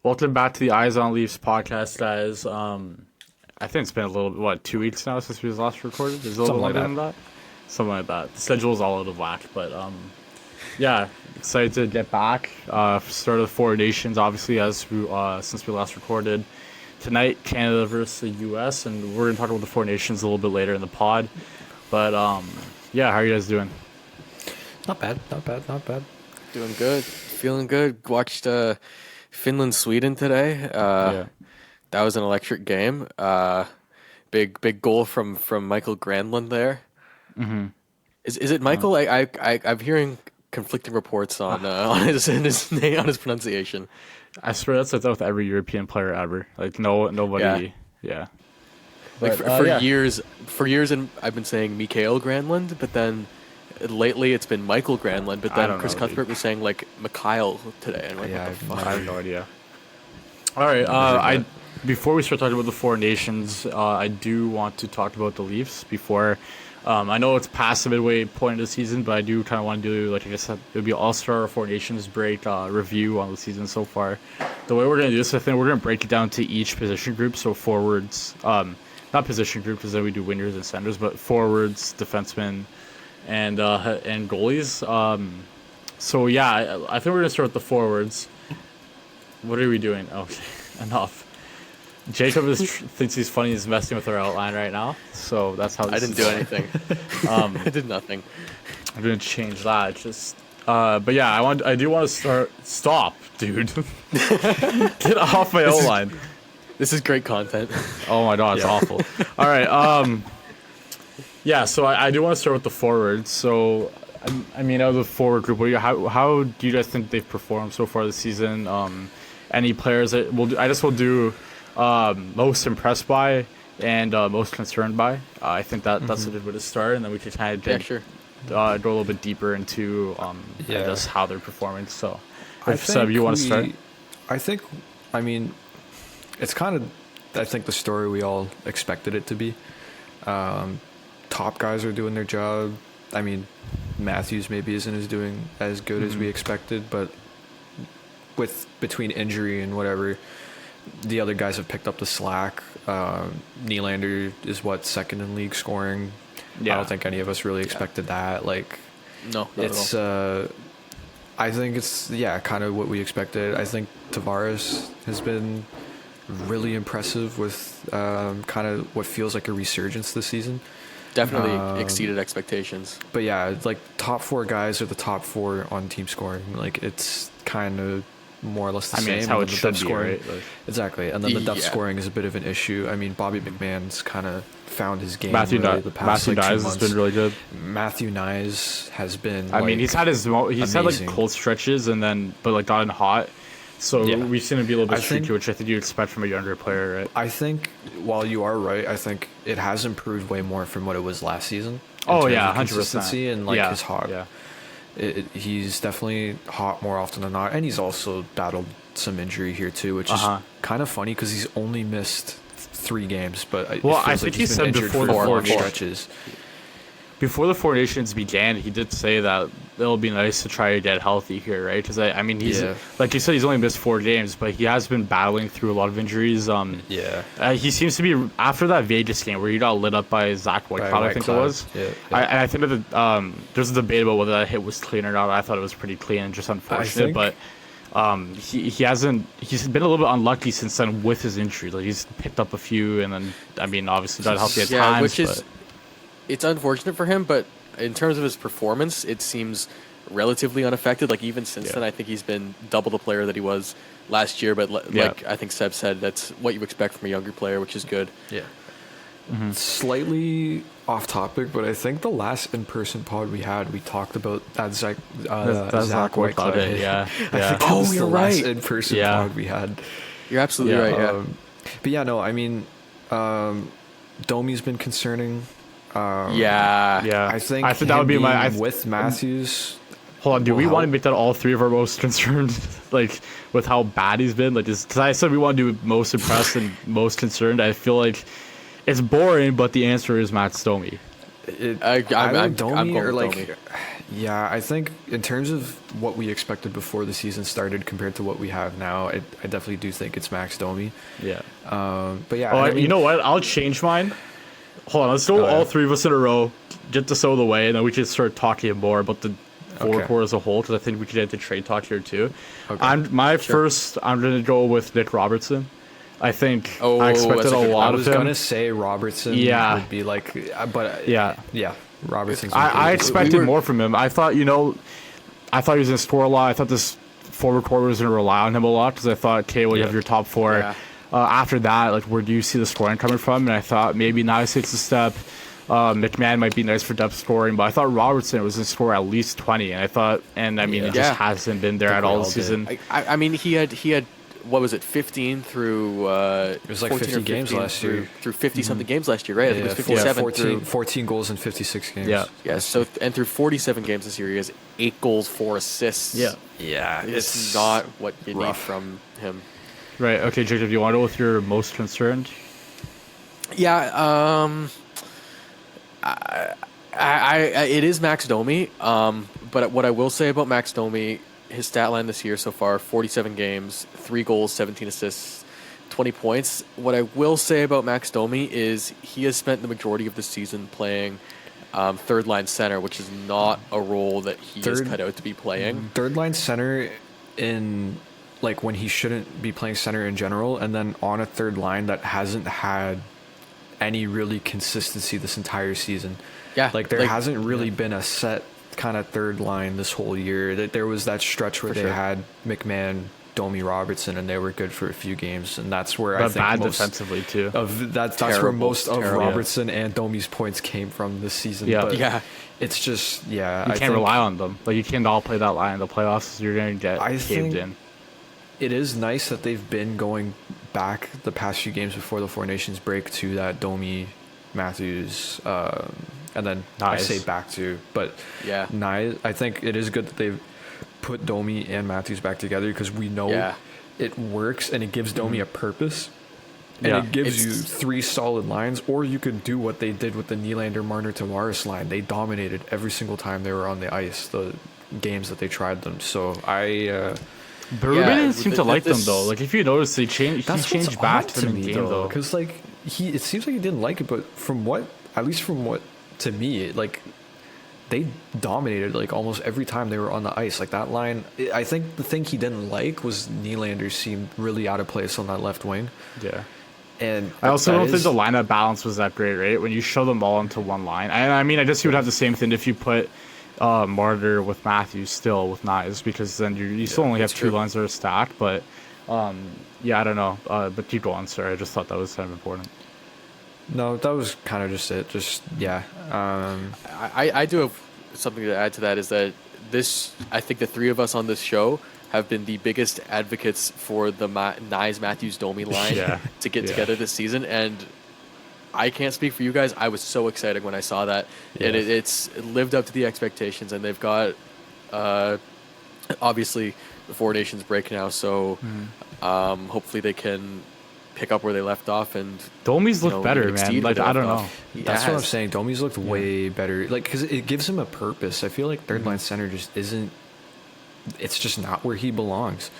Welcome back to the Eyes on Leafs podcast, guys. I think it's been a little, 2 weeks now since we last recorded? Is it a little longer than that? Something like that. The schedule's all out of whack, but yeah, excited to get back. Start of the Four Nations, obviously, since we last recorded. Tonight, Canada versus the U.S., and we're going to talk about the Four Nations a little bit later in the pod. But yeah, how are you guys doing? Not bad. Doing good. Feeling good. Watched Finland Sweden today. Yeah. That was an electric game. Big goal from Michael Granlund there. Mm-hmm. Is it Michael? I'm hearing conflicting reports on his name, on his pronunciation. I swear that's like that with every European player ever. Like nobody. Yeah. Like But, for yeah. years, and I've been saying Mikael Granlund, but then lately it's been Michael Granlund. But I then don't Chris know, Cuthbert was saying like Mikhail today. And I'm like, Yeah, what the fuck? I have no idea. All right. Before we start talking about the Four Nations, I do want to talk about the Leafs before. I know it's past the midway point of the season, but I do kind of want to do, like I said, it would be All-Star Four Nations break review on the season so far. The way we're going to do this, I think we're going to break it down to each position group. So forwards, not position group because then we do wingers and centers, but forwards, defensemen, and goalies. So yeah, I think we're going to start with the forwards. What are we doing? Okay, enough. Jacob thinks he's funny. He's messing with our outline right now, so that's how. I didn't do anything. I did nothing. I'm gonna change that. But yeah, I do want to start. Stop, dude. Get off my outline. This is great content. Oh my god, it's awful. All right. Yeah, so I do want to start with the forwards. So, I mean, out of the forward group, how do you guys think they've performed so far this season? Any players that will do most impressed by and most concerned by. I think that's a good way to start, and then we can kind of go a little bit deeper into just how they're performing. So, if Seb, you want to start? I mean, it's kind of, I think, the story we all expected it to be. Top guys are doing their job. I mean, Matthews maybe isn't doing as good as we expected, but between injury and whatever, the other guys have picked up the slack. Nylander is second in league scoring. Yeah. I don't think any of us really expected that. Like, No, not it's at all. I think it's kind of what we expected. I think Tavares has been really impressive with kind of what feels like a resurgence this season. Definitely exceeded expectations. But yeah, like top four guys are the top four on team scoring. Like, it's kind of more or less the same. That's how it And the should depth be, scoring, right? Like, exactly. And then the depth Yeah. scoring is a bit of an issue. I mean, Bobby McMahon's kind of found his game. Matthew really the past Nyes 2 has months. been really good. Matthew Nyes has been. I mean, he's had amazing. cold stretches and then gotten hot. So Yeah. we've seen him be a little bit I think- streaky, which I think you expect from a younger player, right? I think while you are right, I think it has improved way more from what it was last season. Oh terms yeah, of 100%. consistency and his hot. Yeah. He's definitely hot more often than not, and he's also battled some injury here too, which is kind of funny because he's only missed 3 games. But it Well, feels I like think he's he been said injured before for the long four- stretches. Before the Four Nations began, he did say that it'll be nice to try to get healthy here, right? Because I mean, he's like you said, he's only missed 4 games, but he has been battling through a lot of injuries. He seems to be after that Vegas game where he got lit up by Zach Whitecloud, I think it was. Yeah. I think that there's a debate about whether that hit was clean or not. I thought it was pretty clean and just unfortunate, but he's been a little bit unlucky since then with his injury. Like, he's picked up a few, and then I mean, obviously got healthy at times. Which is it's unfortunate for him, but in terms of his performance, it seems relatively unaffected. Like, even since then, I think he's been double the player that he was last year. But like I think Seb said, that's what you expect from a younger player, which is good. Yeah. Slightly off topic, but I think the last in-person pod we had, we talked about that Zach Whitecloud hit. Yeah. I think that was the you're last right. in-person Yeah. pod we had. You're absolutely right. Yeah. But yeah, no, I mean, Domi's been concerning. Yeah. I think that would be my with Matthews. Hold on, do will we want to help. make that all 3 of our most concerned, like, with how bad he's been? Like, because I said we want to do most impressed and most concerned. I feel like it's boring, but the answer is Matt Domi. I'm going or with like, Domi. Yeah, I think in terms of what we expected before the season started compared to what we have now, I definitely do think it's Max Domi. Yeah. But yeah, Oh, I mean, you know what? I'll change mine. Hold on, let's go all yeah. three of us in a row. Get this out of the way, and then we can start talking more about the forward Okay. core as a whole, because I think we could get into trade talk here too. Okay. I'm going to go with Nick Robertson. I think Oh, I expected that's a a good one. lot I of was him. gonna say Robertson Yeah. would be like, but Yeah. Robertson's. I included. expected more from him. I thought, he was going to score a lot. I thought this forward core was going to rely on him a lot, because I thought, okay, well, you Yeah. have your top four. Yeah. After that, like, where do you see the scoring coming from? And I thought maybe Nice takes a step. McMahon might be nice for depth scoring, but I thought Robertson was going to score at least 20. And I mean, it Yeah. just hasn't been there I at think we all all this did. season. I mean, he had what was it, 15 through It was like 14 or 50 games 15 last year. through 50 something games last year, right? I think it was 57 14, through 14 goals in 56 games. Yeah. yeah. So and through 47 games this year, he has 8 goals, 4 assists. Yeah. Yeah, It's not what you need rough. from him. Right. Okay, Jacob, do you want to go with your most concerned? Yeah, it is Max Domi. But what I will say about Max Domi, his stat line this year so far: 47 games, 3 goals, 17 assists, 20 points. What I will say about Max Domi is he has spent the majority of the season playing third line center, which is not a role that he is Third- cut out to be playing. Third line center in like when he shouldn't be playing center in general, and then on a third line that hasn't had any really consistency this entire season. Yeah, Like there hasn't really been a set kind of third line this whole year. That there was that stretch where For they sure. had McMahon, Domi, Robertson, and they were good for a few games, and that's where I But think bad most defensively, too. of that's where Terrible, most of terrible. Robertson and Domi's points came from this season. Yeah. But Yeah. it's just You I can't think rely on them. Like, you can't all play that line in the playoffs. You're going to get I caved think- in. It is nice that they've been going back the past few games before the Four Nations break to that Domi, Matthews, and then I Nice. say back to, but Yeah. Nye, I think it is good that they've put Domi and Matthews back together because we know Yeah. it works and it gives Domi a purpose. And Yeah. it gives you It's- 3 solid lines, or you could do what they did with the Nylander, Marner, Tavares line. They dominated every single time they were on the ice, the games that they tried them. So But Ruben Yeah, didn't seem to like them, this- though. Like, if you notice, he changed back to them in game, though. Because like it seems like he didn't like it, but at least from what to me, like they dominated like almost every time they were on the ice. Like that line, I think the thing he didn't like was Nylander seemed really out of place on that left wing, Yeah. and I also that don't think is- the lineup balance was that great, right? When you show them all into one line. I mean, I guess you would have the same thing if you put Marner with Matthews still with Knives, because then you still only have that's 2 true. lines that are stacked. But yeah, I don't know. But keep going, sorry. I just thought that was kind of important. No, that was kind of just it. Just yeah. I do have something to add to that, is that I think the 3 of us on this show have been the biggest advocates for the Nyes Matthews Domi line Yeah. to get Yeah. together this season, and I can't speak for you guys. I was so excited when I saw that, and Yeah. it's lived up to the expectations, and they've got obviously the Four Nations break now, so hopefully they can pick up where they left off and Domi's you look know, better, exceed man. where Like, they I left don't know. off. He That's what I'm has. saying. Domi's looked way better, like because it gives him a purpose. I feel like third line center just isn't. It's just not where he belongs.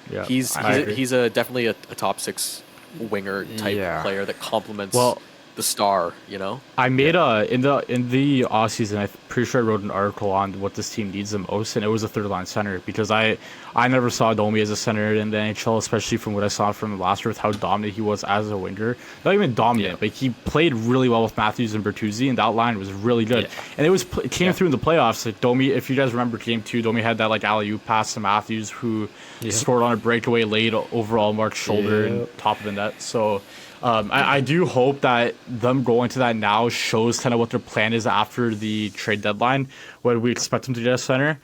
Yeah, He's I agree. he's a definitely a top 6 winger type Yeah. player that complements Well, the star. You know, I made in the off season. I'm pretty sure I wrote an article on what this team needs the most, and it was a third line center, because I never saw Domi as a center in the NHL, especially from what I saw from last year with how dominant he was as a winger. Not even dominant, but he played really well with Matthews and Bertuzzi, and that line was really good. Yeah. And it came through in the playoffs. Like Domi, if you guys remember game 2, Domi had that like alley-oop pass to Matthews, who scored on a breakaway late overall marked shoulder and top of the net. So. I do hope that them going to that now shows kind of what their plan is after the trade deadline, when we expect them to get a center.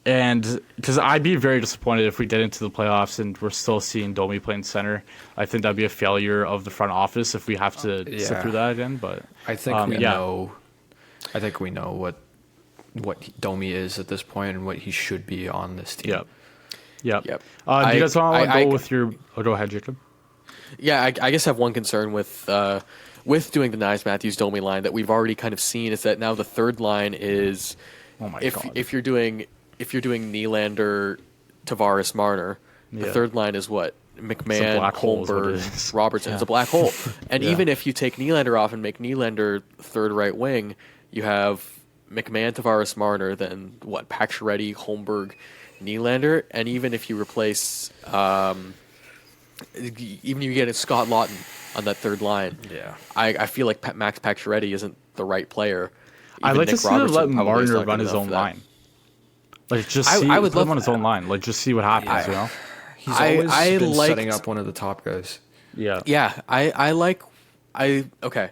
And because I'd be very disappointed if we get into the playoffs and we're still seeing Domi playing center. I think that'd be a failure of the front office if we have to sit Yeah. through that again. But I think we yeah. know. I think we know what Domi is at this point and what he should be on this team. Yep. Yep. Do you guys want to I- go with your? Oh, go ahead, Jacob. yeah. I guess I have one concern with doing the Nyes Matthews Domi line that we've already kind of seen, is that now the third line is Oh my if god. if you're doing Nylander, Tavares, Marner, the Yeah. third line is what? McMahon, black hole is what it Holmberg, is. Robertson. Yeah. It's a black hole. And Yeah. even if you take Nylander off and make Nylander third right wing, you have McMahon, Tavares, Marner, then what? Pacioretty, Holmberg, Nylander, and even if you replace, even if you get Scott Lawton on that third line, Yeah. I feel like Max Pacioretty isn't the right player. I'd Even like to Nick see them Robertson let probably is Marner not run good his enough own for that. line. Like just I see, would put him love on his own line. Like just see what happens. You know. He's I always been setting liked- up one of the top guys. Yeah. Yeah, okay.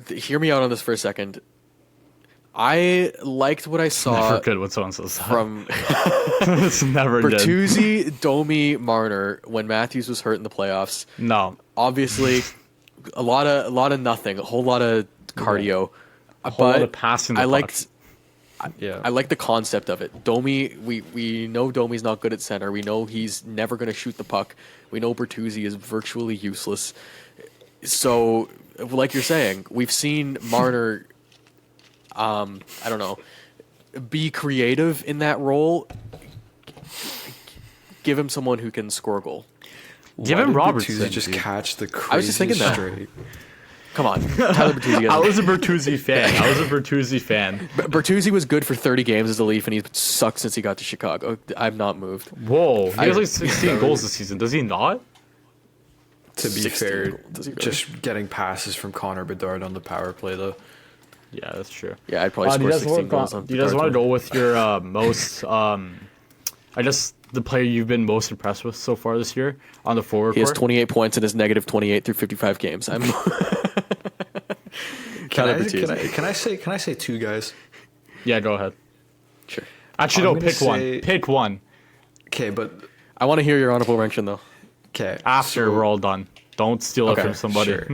Hear me out on this for a second. I liked what I saw Never good when someone says that. from It's never good. Bertuzzi, Domi, Marner when Matthews was hurt in the playoffs. No. Obviously, a lot of nothing, a whole lot of cardio, whole lot but of passing the I puck. liked. Yeah. I like the concept of it. Domi, we know Domi's not good at center. We know he's never going to shoot the puck. We know Bertuzzi is virtually useless. So, like you're saying, we've seen Marner, I don't know, be creative in that role. Give him someone who can score a goal. Give Why him did Robertson, Bertuzzi just dude. catch the crazy I was just thinking that. straight. Come on, Tyler Bertuzzi. I was a Bertuzzi fan. Bertuzzi was good for 30 games as a Leaf, and he's sucked since he got to Chicago. I'm not moved. Whoa. He has like 16 goals this season. Does he not? To be 16 fair, goals. Does he really? just getting passes from Connor Bedard on the power play, though. Yeah, that's true. Yeah, I'd probably Do you score guys 16 goals on do you guys want to Bedard. go with your most, I guess, the player you've been most impressed with so far this year on the forward He has court? 28 points and is negative 28 through 55 games. I'm Tyler Bertuzzi. Can I say two guys? Yeah, go ahead. Sure. Actually, I'm no, gonna pick one. say- Pick one. Okay, but I want to hear your honorable mention, though. okay. After we're all done. Don't steal it from somebody. Sure.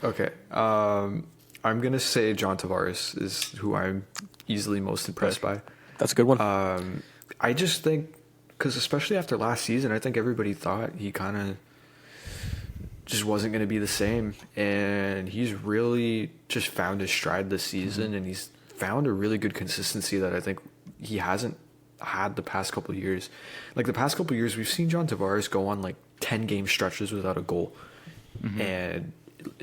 Okay. I'm gonna say John Tavares is who I'm easily most impressed by. That's a good one. I just think, because especially after last season, I think everybody thought he kind of just wasn't going to be the same. And he's really just found his stride this season, and he's found a really good consistency that I think he hasn't had the past couple of years. Like the past couple of years, we've seen John Tavares go on like 10-game stretches without a goal. And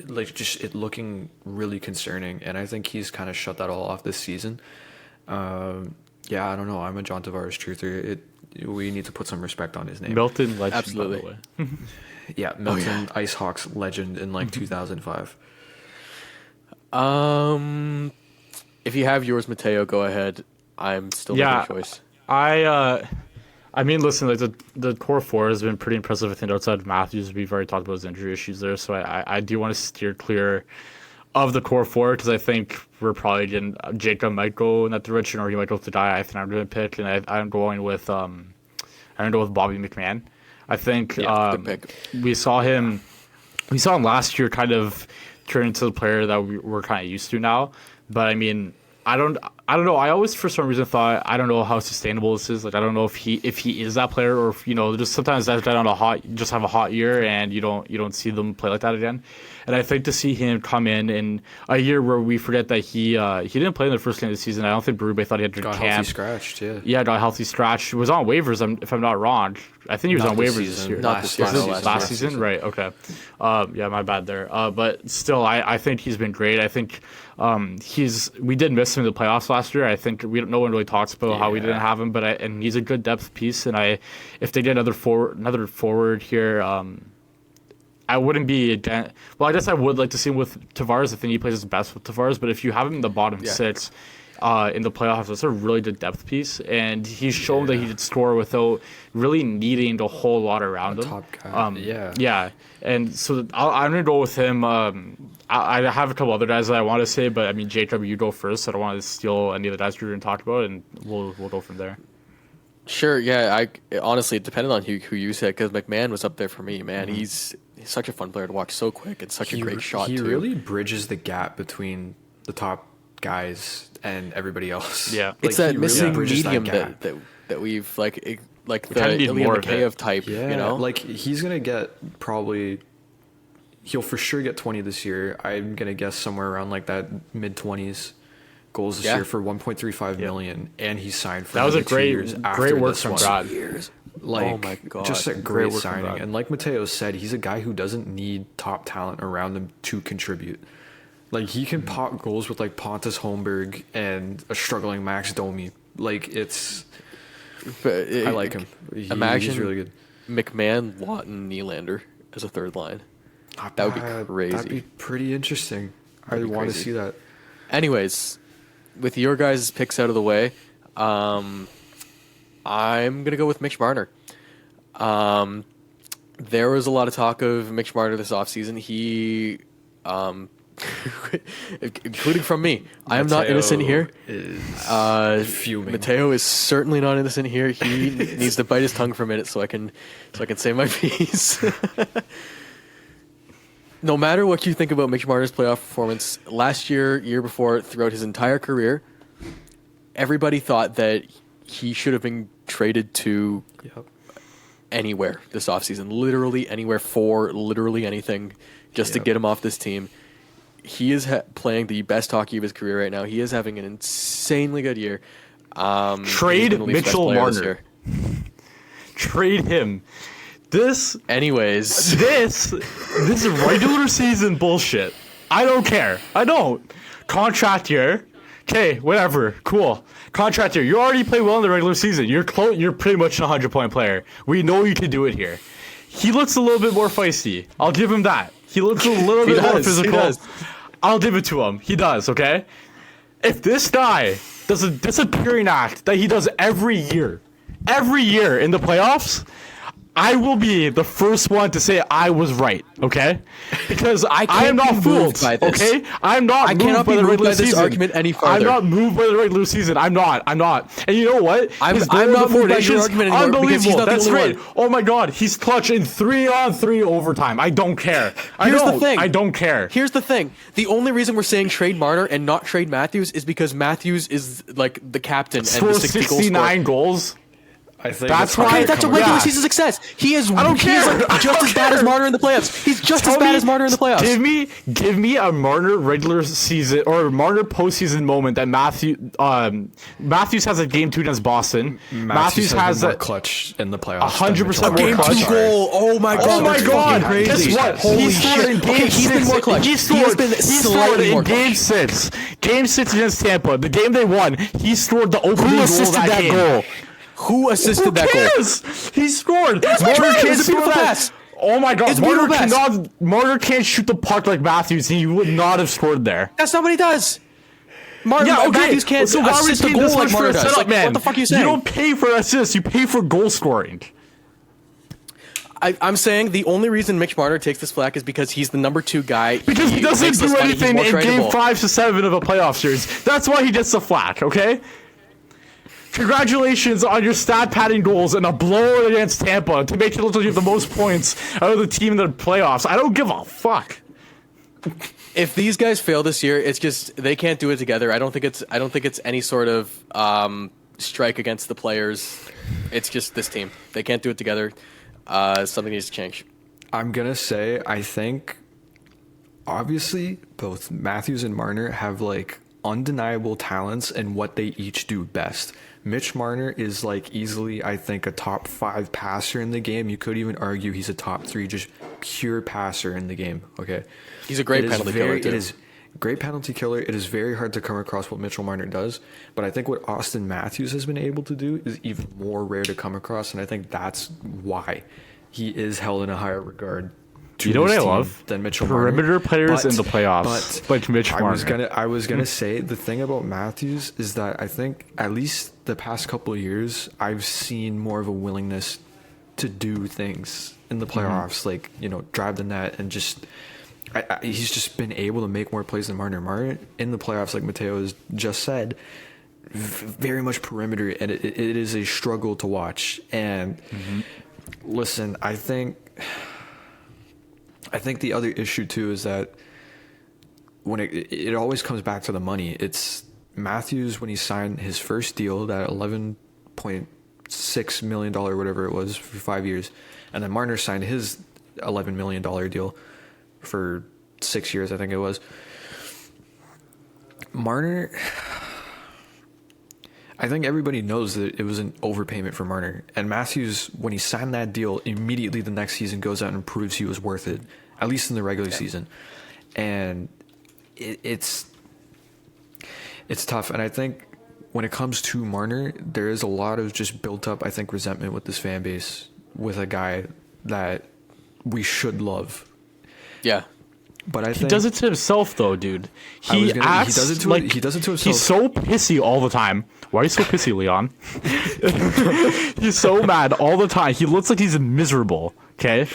like just it looking really concerning. And I think he's kind of shut that all off this season. Yeah, I don't know. I'm a John Tavares truther. We need to put some respect on his name. Milton legend, Absolutely. by the way. Yeah, Milton Ice Hawks legend in like 2005. If you have yours, Mateo, go ahead. I'm still making a choice. I mean, listen, like the core four has been pretty impressive. I think outside of Matthews, we've already talked about his injury issues there. So I do want to steer clear of the core four because I think we're probably getting Jacob might go in that direction, or he might go with the guy I think I'm going to pick, and I'm going with Bobby McMahon. I think Yeah, good pick. we saw him last year kind of turn into the player that we're kind of used to now. But I mean, I don't know. I always, for some reason, thought I don't know how sustainable this is. Like, I don't know if he is that player, or if, just sometimes that guy on just have a hot year and you don't see them play like that again. And I think to see him come in a year where we forget that he didn't play in the first game of the season. I don't think Berube thought he had to Got camp. healthy scratched, yeah. Yeah, got a healthy scratch. Was on waivers, if I'm not wrong. I think he was Not on this waivers this season. year. Not this year, Was no, it last season? season. Right, okay. Yeah, my bad there. But still, I think he's been great. I think we did miss him in the playoffs last year. I think no one really talks about how we didn't have him, and he's a good depth piece. And if they get another forward here, I wouldn't be against. Well, I guess I would like to see him with Tavares. I think he plays his best with Tavares. But if you have him in the bottom six in the playoffs, that's a really good depth piece. And he's shown that he could score without really needing a whole lot around him. Top guy. Yeah. And so I'm going to go with him. I have a couple other guys that I want to say, but I mean, Jacob, you go first. I don't want to steal any of the guys you're going to talk about, and we'll go from there. Sure, yeah. Honestly, it depended on who you said, because McMahon was up there for me. Man, he's such a fun player to watch. So quick and such a great shot He too. really bridges the gap between the top guys and everybody else. Yeah. It's Like, that he really missing bridges medium gap. that we've like the kinda need Ilya more of it. Mikheyev type. Yeah, You know, like he's gonna get probably. He'll for sure get 20 this year. I'm gonna guess somewhere around like that mid-20s goals this year for 1.35 million, and he signed for that was a another 2 years great after work this from one. Brad. Like, Oh my God. just a Great great work from signing. Brad. And like Mateo said, he's a guy who doesn't need top talent around him to contribute. Like, he can pop goals with like Pontus Holmberg and a struggling Max Domi. Like, I like him. He's really good. McMahon, Lawton, Nylander as a third line. Not That would be bad. crazy. That'd be pretty interesting. I That'd be want to crazy. see that. Anyways, with your guys' picks out of the way, I'm gonna go with Mitch Marner. There was a lot of talk of Mitch Marner this offseason. He, including from me, I am not innocent here. Is fuming. Mateo is certainly not innocent here. He needs to bite his tongue for a minute so I can say my piece. No matter what you think about Mitch Marner's playoff performance, last year, year before, throughout his entire career, everybody thought that he should have been traded to anywhere this offseason. Literally anywhere for literally anything just to get him off this team. He is playing the best hockey of his career right now. He is having an insanely good year. Trade he's been the Leafs' best Mitchell player this Marner. year. Trade him. This Anyways, this is regular season bullshit. I don't care. I don't. Contract year. Okay, whatever. Cool. Contract year. You already play well in the regular season. You're pretty much a 100-point player. We know you can do it here. He looks a little bit more feisty. I'll give him that. He looks a little bit more physical. He does. I'll give it to him. He does, okay? If this guy does a disappearing act that he does every year in the playoffs, I will be the first one to say I was right, okay? Because I am not fooled, okay? I'm not moved by the regular season. Argument any further. I'm not moved by the regular season. I'm not. And you know what? I'm His goal not in the moved by your Nations, argument anymore because he's unbelievable. not the That's only right. one. Oh my God, he's clutch in 3-on-3 overtime. I don't care. Here's the thing. I don't care. Here's the thing. The only reason we're saying trade Marner and not trade Matthews is because Matthews is like the captain and the Scores 60 goal 69 goals. I think That's hard why- to Okay, that's a come regular Yeah. season success. He is. I don't He is care. like I just don't as bad as care. Marner in the playoffs. He's just as Tell bad me- as Marner in the playoffs. Give me a Marner regular season or Marner postseason moment that Matthews has a game 2 against Boston. Matthews has been more a clutch in the playoffs. 100% than more Mitchell clutch. Marner. goal. Oh my Oh my that's God! fucking crazy. Guess what? Holy He scored shit. in Game Okay, he's 6. been more clutch. He has been slightly in more Game clutch. 6. Game 6 against Tampa, the game they won. He scored the opening Who goal of assisted that game. goal? Who assisted Who that goal? cares? He scored. Mitch Marner Marner. can't It's a score beautiful that. pass. Oh my God! It's a beautiful pass. Marner can't shoot the puck like Matthews. He would not have scored there. That's not what he does. Matthews can't So why are we assist a paying goal this like much for Marner a does. setup, Like, man? what the fuck are you saying? You don't pay for assists. You pay for goal scoring. I'm saying the only reason Mitch Marner takes this flack is because he's the number 2 guy. Because he doesn't makes less do money, he's anything more in Game tradable. 5 to 7 of a playoff series. That's why he gets the flack. Okay. Congratulations on your stat padding goals and a blowout against Tampa to make it look like you have the most points out of the team in the playoffs. I don't give a fuck. If these guys fail this year, it's just they can't do it together. I don't think it's any sort of strike against the players. It's just this team. They can't do it together. Something needs to change. I'm gonna say I think obviously both Matthews and Marner have like undeniable talents in what they each do best. Mitch Marner is like easily, I think, a top 5 passer in the game. You could even argue he's a top 3 just pure passer in the game. Okay, He's a great It is penalty very- killer too. It is great penalty killer. It is very hard to come across what Mitchell Marner does, but I think what Austin Matthews has been able to do is even more rare to come across, and I think that's why he is held in a higher regard. To You know what this I team love? than Mitchell Perimeter Marner. players in the playoffs, like Mitch I Marner. was gonna say the thing about Matthews is that I think at least the past couple of years I've seen more of a willingness to do things in the playoffs, like drive the net and just. He's just been able to make more plays than Marner. Marner in the playoffs, like Mateo has just said, very much perimeter, and it is a struggle to watch. And listen, I think the other issue too is that when it always comes back to the money. It's Matthews when he signed his first deal, that $11.6 million, whatever it was, for 5 years, and then Marner signed his $11 million deal for 6 years, I think it was. Marner, I think everybody knows that it was an overpayment for Marner. And Matthews, when he signed that deal, immediately the next season goes out and proves he was worth it, at least in the regular season. And it's tough. And I think when it comes to Marner, there is a lot of just built up, I think, resentment with this fan base with a guy that we should love. Yeah. But I think he does it to himself, though, dude. He does it to himself. He's so pissy all the time. Why are you so pissy, Leon? He's so mad all the time. He looks like he's miserable. Okay,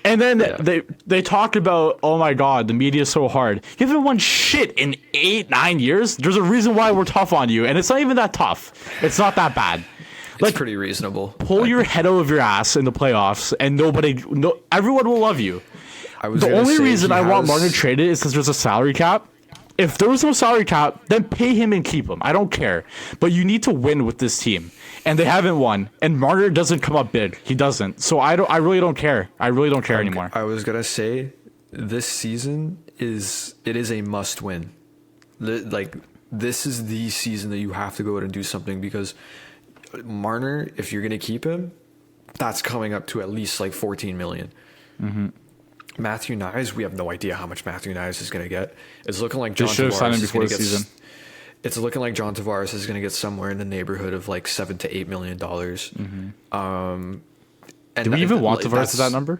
and then they talk about, oh my god, the media is so hard. You haven't won shit in 8-9 years. There's a reason why we're tough on you, and it's not even that tough. It's not that bad. It's pretty reasonable. Pull your head out of your ass in the playoffs, and everyone will love you. The only reason I want Marner traded is because there's a salary cap. If there was no salary cap, then pay him and keep him. I don't care. But you need to win with this team. And they haven't won. And Marner doesn't come up big. He doesn't. So I really don't care. I really don't care anymore. I was going to say, this season is a must win. This is the season that you have to go out and do something, because Marner, if you're going to keep him, that's coming up to at least like 14 million. Mm-hmm. Matthew Nyes, we have no idea how much Matthew Nyes is going to get. It's looking like John Tavares is going to get. It's looking like John Tavares is going to get somewhere in the neighborhood of like $7 to $8 million. Mm-hmm. And do we even want Tavares at that number?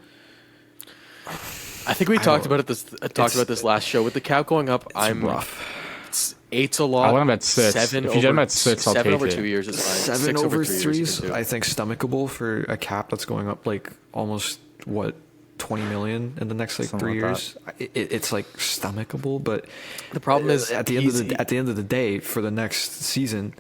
I think we talked about this last show with the cap going up. I'm rough. Eight's a lot. I want him at 6. If you get him at 6, I'll take it. 7 over 2 years is fine. 7 over 3 is, I think, stomachable for a cap that's going up like almost 20 million in the next like 3 years. It's like stomachable, but the problem is at the end of the day, for the next season,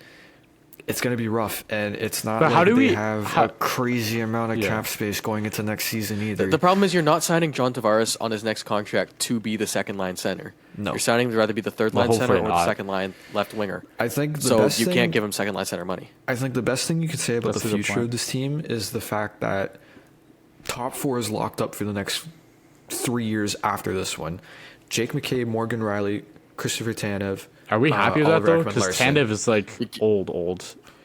it's going to be rough, and it's not. But like they have a crazy amount of cap space going into next season either. The problem is you're not signing John Tavares on his next contract to be the second line center. No, you're signing him to rather be the third line center or the second line left winger. I think you can't give him second line center money. I think the best thing you could say about the future of this team is the fact that top 4 is locked up for the next 3 years after this one. Jake McCabe, Morgan Riley, Christopher Tanev. Are we happy with that, though? Because Tanev is like old.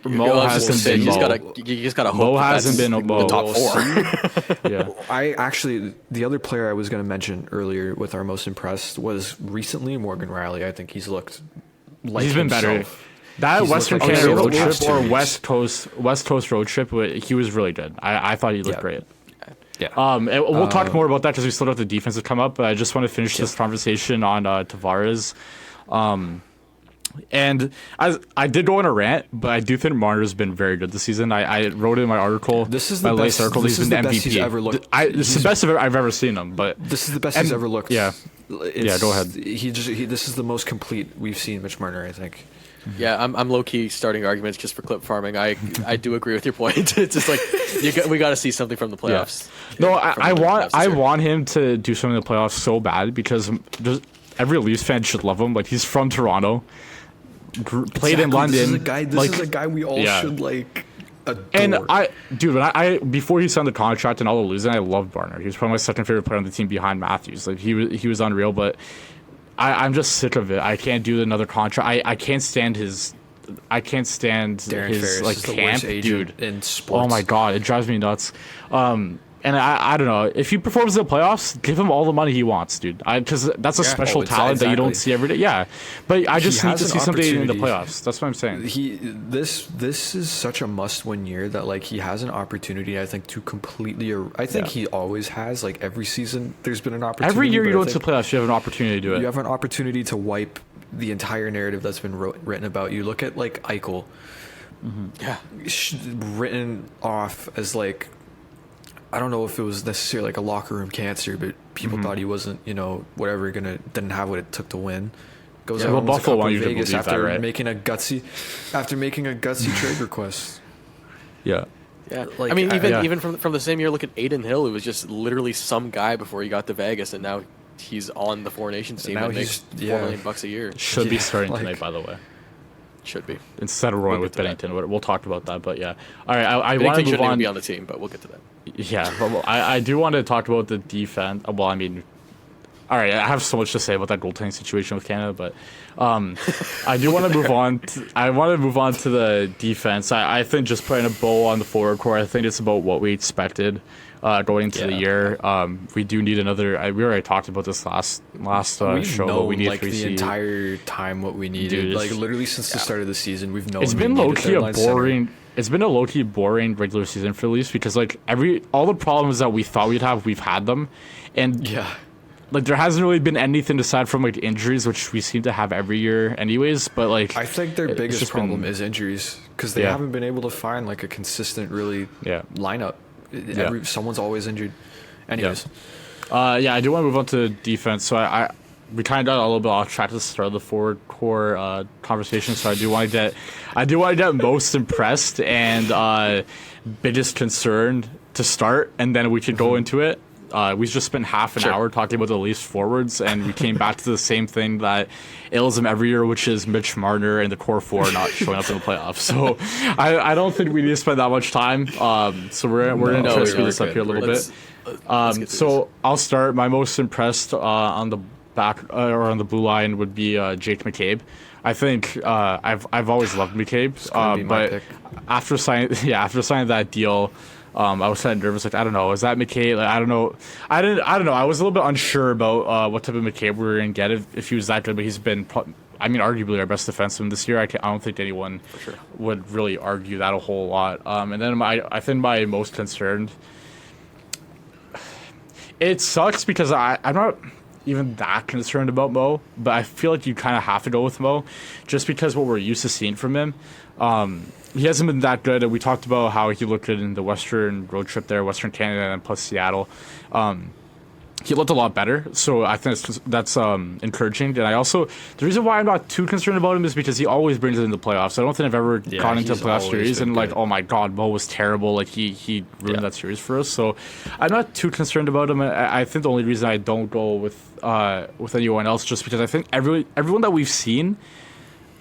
Mo hasn't been Mo. You just gotta hope Mo hasn't been Mo. The top 4. Yeah. I actually, the other player I was going to mention earlier with our most impressed was recently Morgan Riley. I think he's looked like he's been better. That Western Canada road trip or West Coast road trip, he was really good. I thought he looked great. Yeah. We'll talk more about that because we still have the defense to come up. But I just want to finish this conversation on Tavares. And I did go on a rant, but I do think Marner's been very good this season. I wrote it in my article. This is the best. He's been MVP. He's ever looked. It's the best I've ever seen him. But this is the best he's ever looked. Yeah. Go ahead. This is the most complete we've seen Mitch Marner, I think. Yeah, I'm low key starting arguments just for clip farming. I do agree with your point. It's just like we got to see something from the playoffs. Yeah. No, I want him to do something in the playoffs so bad because every Leafs fan should love him. Like, he's from Toronto, played in London. This is a guy we all should like adore. And before he signed the contract and all the losing, I loved Marner. He was probably my second favorite player on the team behind Matthews. Like, he was unreal, but I'm just sick of it. I can't do another contract. I can't stand his. I can't stand Darren his Ferris like is the camp, worst agent dude. in sports. Oh my god, it drives me nuts. And I don't know, if he performs in the playoffs, give him all the money he wants, dude. Because that's a special talent that you don't see every day. Yeah, but I just need to see something in the playoffs. That's what I'm saying. This is such a must-win year that like he has an opportunity. I think to completely. I think he always has. Like every season, there's been an opportunity. Every year you go to the playoffs, you have an opportunity to do it. You have an opportunity to wipe the entire narrative that's been written about you. Look at like Eichel. Mm-hmm. Written off as like. I don't know if it was necessarily like a locker room cancer, but people thought he wasn't, whatever, didn't have what it took to win. Goes out Buffalo to Vegas after making a gutsy trade request. Yeah. Yeah. Like, I mean, even from the same year, look at Aiden Hill. It was just literally some guy before he got to Vegas, and now he's on the Four Nations team and makes $4 million a year. Should be starting tonight, by the way. Should be. Instead of rolling with Bennington. We'll talk about that, but yeah. All right, I want to move on. Be on the team, but we'll get to that. Yeah, I do want to talk about the defense. Well, I mean, All right, I have so much to say about that goaltending situation with Canada, but I do want to move on. I want to move on to the defense. I think just putting a bow on the forward core, I think it's about what we expected going into the year. We do need another. We already talked about this last We've show, known, but we need like, the entire time what we needed. Dude, like literally since the start of the season, we've known it's been low key a boring. It's been a low key boring regular season for the Leafs because like all the problems that we thought we'd have, we've had them, and like there hasn't really been anything aside from like injuries, which we seem to have every year, anyways. But like I think their biggest problem is injuries because they haven't been able to find like a consistent lineup. Someone's always injured. Anyways, I do want to move on to defense. So we kind of got a little bit off track to start of the forward core conversation. So I do want to get most impressed and biggest concerned to start, and then we could go into it. We just spent half an hour talking about the Leafs forwards, and we came back to the same thing that ails them every year, which is Mitch Marner and the core four not showing up in the playoffs. So I don't think we need to spend that much time. So we're going to try to speed this up here a little bit. So I'll start. My most impressed on the back or on the blue line would be Jake McCabe. I think I've always loved McCabe, but after signing that deal. I was kind of nervous. Like, I don't know. Is that McCabe? Like, I don't know. I don't know. I was a little bit unsure about what type of McCabe we were going to get if he was that good. But he's been, arguably our best defenseman this year. I don't think anyone would really argue that a whole lot. And then I think my most concerned. It sucks because I'm not even that concerned about Mo, but I feel like you kind of have to go with Mo, just because what we're used to seeing from him. He hasn't been that good. We talked about how he looked good in the Western road trip there, Western Canada, and plus Seattle. He looked a lot better, so I think that's encouraging. And the reason why I'm not too concerned about him is because he always brings it in the playoffs. I don't think I've ever gone into a playoff series and like, oh my god, Mo was terrible. Like he ruined that series for us. So I'm not too concerned about him. I think the only reason I don't go with anyone else just because I think everyone that we've seen.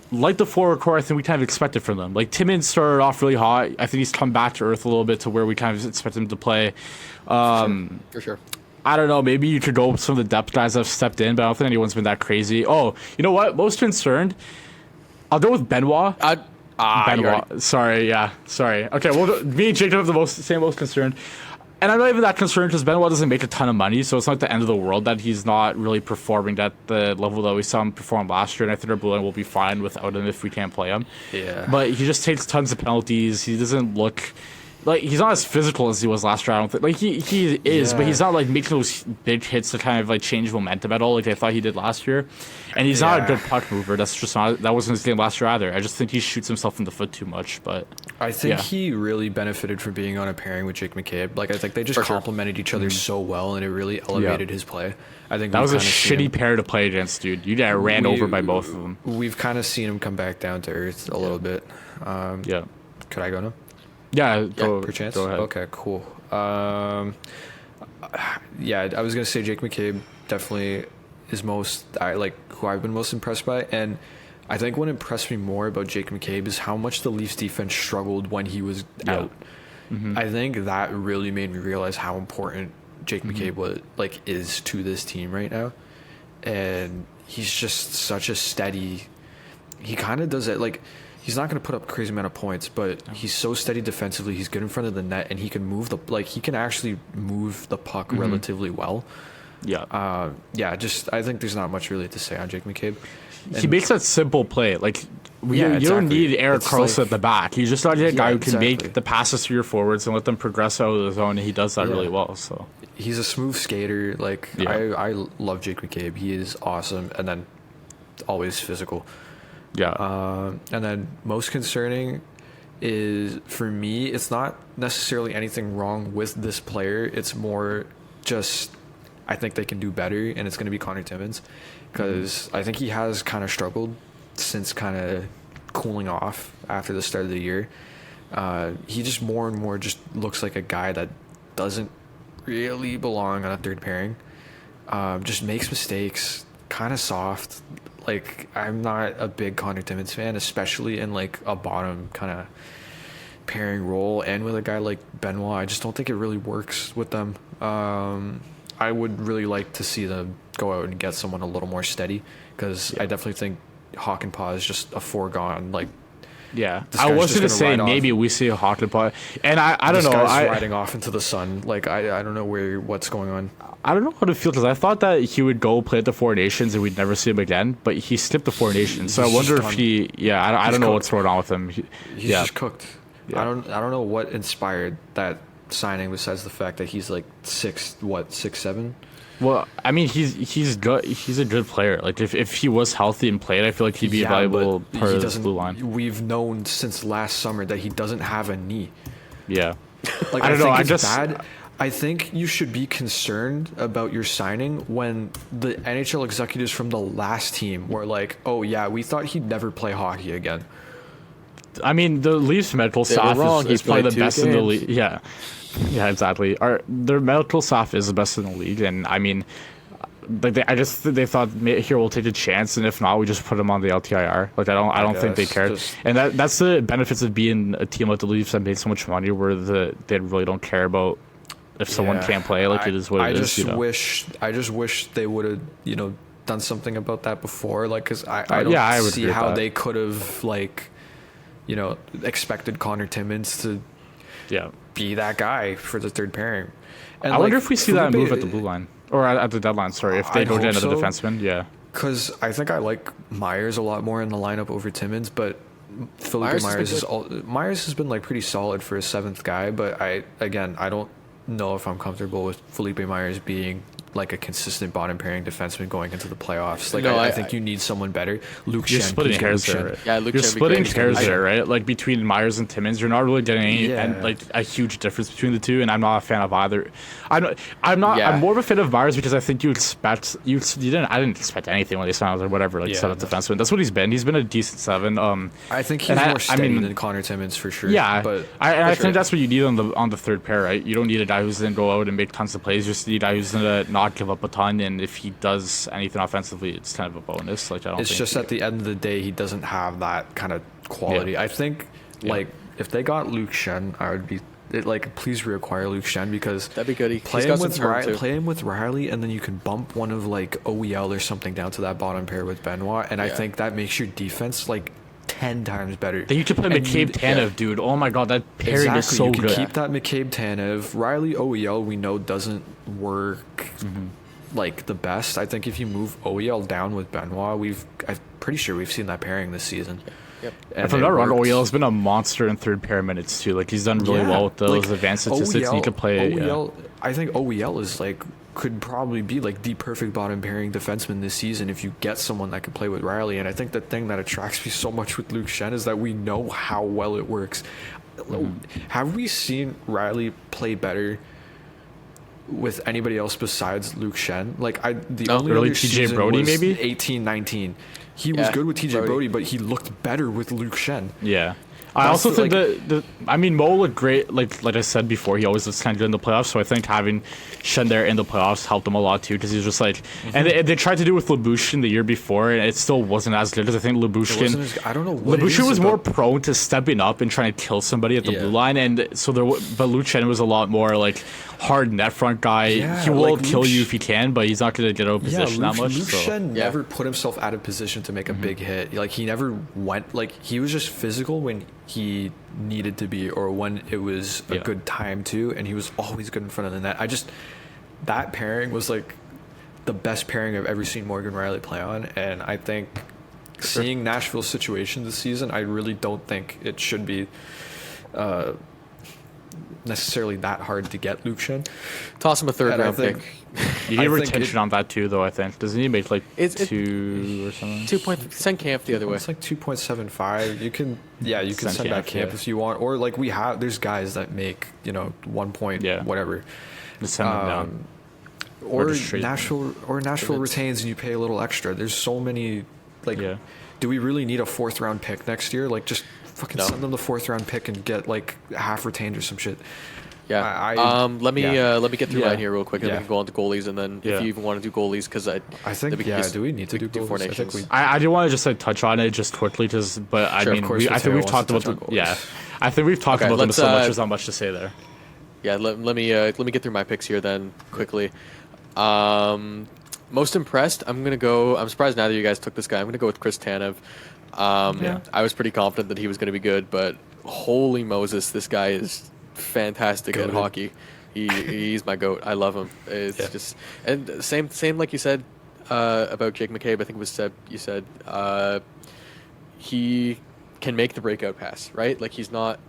Like the forward core, I think we kind of expected from them. Like Timmins started off really hot. I think he's come back to earth a little bit to where we kind of expect him to play. For sure. I don't know. Maybe you could go with some of the depth guys that have stepped in, but I don't think anyone's been that crazy. Oh, you know what? Most concerned. I'll go with Benoit. Benoit. Sorry. Okay, well, me and Jacob have the most concerned. And I'm not even that concerned because Benoit doesn't make a ton of money, so it's not the end of the world that he's not really performing at the level that we saw him perform last year. And I think our blue line will be fine without him if we can't play him. Yeah. But he just takes tons of penalties. He doesn't look like he's not as physical as he was last year. I don't think. Like he is, but he's not like making those big hits to kind of like change momentum at all, like I thought he did last year. And he's not a good puck mover. That wasn't his game last year either. I just think he shoots himself in the foot too much. But I think he really benefited from being on a pairing with Jake McCabe. Like I think they just complemented each other so well, and it really elevated his play. I think that was a shitty pair to play against, dude. You got ran over by both of them. We've kind of seen him come back down to earth a little bit. Could I go now? Yeah, per chance. Go ahead. Okay, cool. I was gonna say Jake McCabe definitely is who I've been most impressed by, and I think what impressed me more about Jake McCabe is how much the Leafs defense struggled when he was out. Mm-hmm. I think that really made me realize how important Jake McCabe is to this team right now, and he's just such a steady. He kind of does it like. He's not going to put up a crazy amount of points, but he's so steady defensively. He's good in front of the net, and he can he can actually move the puck relatively well. Yeah. I think there's not much really to say on Jake McCabe. And he makes that simple play. Like you don't need Eric Carlson at the back. You just need a guy who can make the passes to your forwards and let them progress out of the zone, and he does that really well. So he's a smooth skater. I love Jake McCabe. He is awesome, and then always physical. Yeah. And then most concerning is, for me, it's not necessarily anything wrong with this player. It's more just I think they can do better, and it's going to be Connor Timmins because I think he has kind of struggled since kind of cooling off after the start of the year. He just more and more just looks like a guy that doesn't really belong on a third pairing. Just makes mistakes, kind of soft. Like, I'm not a big Connor Timmins fan, especially in like a bottom kind of pairing role, and with a guy like Benoit, I just don't think it really works with them. I would really like to see them go out and get someone a little more steady, because I definitely think Hakanpää is just a foregone. Like, Yeah, this I guy's was just gonna gonna say ride off. maybe we see a Hakanpää, and I don't this know. guy's riding off into the sun. Like, I don't know what's going on. I don't know how to feel, because I thought that he would go play at the Four Nations and we'd never see him again, but he skipped the Four Nations. So I He's wonder just if done. he. Yeah, I don't know what's going on with him. He's Yeah. just cooked. Yeah. I don't know what inspired that signing, besides the fact that he's like 6'7". Well, I mean, he's good. He's a good player. Like if he was healthy and played, I feel like he'd be a valuable but part he of this doesn't. blue line. We've known since last summer that he doesn't have a knee. Yeah. Like, I don't know. think I it's just bad. I think you should be concerned about your signing when the NHL executives from the last team were like, "Oh yeah, we thought he'd never play hockey again." I mean, the Leafs medical They were staff wrong. is He's probably the played 2 best in the games. league. Yeah, yeah, exactly. Their medical staff is the best in the league, and I mean, like they thought here we'll take a chance, and if not, we just put him on the LTIR. Like I don't think they guess, cared, just- and that's the benefits of being a team like the Leafs that made so much money, where they really don't care about if someone Yeah. can't play. Like it is what I it is. just You know? I just wish they would have, done something about that before. Like, because I don't yeah, I would see agree with how that. they could have, like, expected Connor Timmins to Yeah. be that guy for the third pairing. And I wonder if we see that Felipe- move at the blue line or at the deadline. Sorry, if they I'd go to hope another so. defenseman. Yeah. Because I think I like Myers a lot more in the lineup over Timmins, but Felipe Myers has been like pretty solid for a seventh guy. But I don't know if I'm comfortable with Felipe Myers being like a consistent bottom pairing defenseman going into the playoffs. Like, No, I think you need someone better. Luke You're Shen, splitting please get hairs Luke there. Shen. Right? Yeah, Luke You're Shen would be splitting great. hairs I- there, right? Like between Myers and Timmins, you're not really getting any Yeah. like a huge difference between the two, and I'm not a fan of either. I'm not. Yeah. I'm more of a fan of Myers because I think you didn't. I didn't expect anything when they signed him or whatever. Like Yeah, seventh no. defenseman. That's what he's been. He's been a decent seven. I think he's And more steady mean, than Connor Timmins for sure. Yeah, but I sure. think that's what you need on the third pair, right? You don't need a guy who's going to go out and make tons of plays. You just need a guy who's going to not give up a ton, and if he does anything offensively, it's kind of a bonus. Like I don't. it's think just at the end of the day, he doesn't have that kind of quality. Yeah. I think, Yeah. like, if they got Luke Shen, I would be please reacquire Luke Shen, because That'd be good. He's play got him some with turn, too. Play him with Riley, and then you can bump one of like OEL or something down to that bottom pair with Benoit, and I Yeah. think that makes your defense like 10 times better. Then you could play And McCabe Tanev, dude. Oh my god, that pairing is so you can good. keep that McCabe Tanev. Riley OEL we know doesn't work like the best. I think if you move OEL down with Benoit, I'm pretty sure we've seen that pairing this season. Yep. And If I'm it not wrong, works. OEL has been a monster in third pair minutes too. Like he's done really Yeah, well with those like, advanced statistics. And he could play. OEL, I think OEL is like could probably be like the perfect bottom pairing defenseman this season if you get someone that can play with Riley. And I think the thing that attracts me so much with Luke Shen is that we know how well it works. Have we seen Riley play better with anybody else besides Luke Shen? Like the only Really, other TJ season Brody, was maybe? 18-19. He was Yeah, good with TJ Brody. Brody, but he looked better with Luke Shen. Yeah. I That's also the, think I mean, Mo looked great. Like I said before, he always looks kind of good in the playoffs. So I think having Shen there in the playoffs helped him a lot too, because he was just like, and they tried to do it with Lyubushkin the year before, and it still wasn't as good. Because I think It wasn't Lyubushkin, as- I don't know what it Lyubushkin is was more about- prone to stepping up and trying to kill somebody at the Yeah. blue line, and so but Luke Shen was a lot more like hard net front guy. Yeah, he will like kill Luke you Sh- if he can, but he's not going to get out of position that much. Luke So. Shen Yeah. never put himself out of position to make a big hit. Like he never went. Like he was just physical when he needed to be, or when it was a Yeah. good time to, and he was always good in front of the net. That pairing was like the best pairing I've ever seen Morgan Riley play on, and I think seeing Nashville's situation this season, I really don't think it should be necessarily that hard to get Luke Shen. Toss him a third And I round think pick. You I get think retention on that too, though. I think doesn't he make like It's- 2 or something? 2 point. Send Camp the other way. It's like 2.75. You can Send send back Camp, camp yeah. if you want, or like there's guys that make 1 point Yeah. whatever. Just send them down. Or just trade them. Nashville Timmins. retains and you pay a little extra. There's so many like Yeah. do we really need a 4th round pick next year? Like just fucking No. send them the 4th round pick and get like half retained or some shit. Yeah. Let me get through Yeah. mine here real quick, and Yeah. we can go on to goalies, and then Yeah. if you even want to do goalies, because I think do we need to do Four goalies? I think Nations? we- I do want to just like touch on it just quickly, but I Sure, of mean, course, I think Mateo we've wants talked to about touch them. on Yeah, goalies. I think we've talked Okay, about them let's, so much. uh, There's not much to say there. Yeah, let me get through my picks here then quickly. Most impressed, I'm surprised neither of you guys took this guy. I'm going to go with Chris Tanev. I was pretty confident that he was going to be good, but holy Moses, this guy is fantastic at hockey. He's my goat. I love him. It's just, and same like you said about Jake McCabe. I think it was Seb. You said he can make the breakout pass, right? Like he's not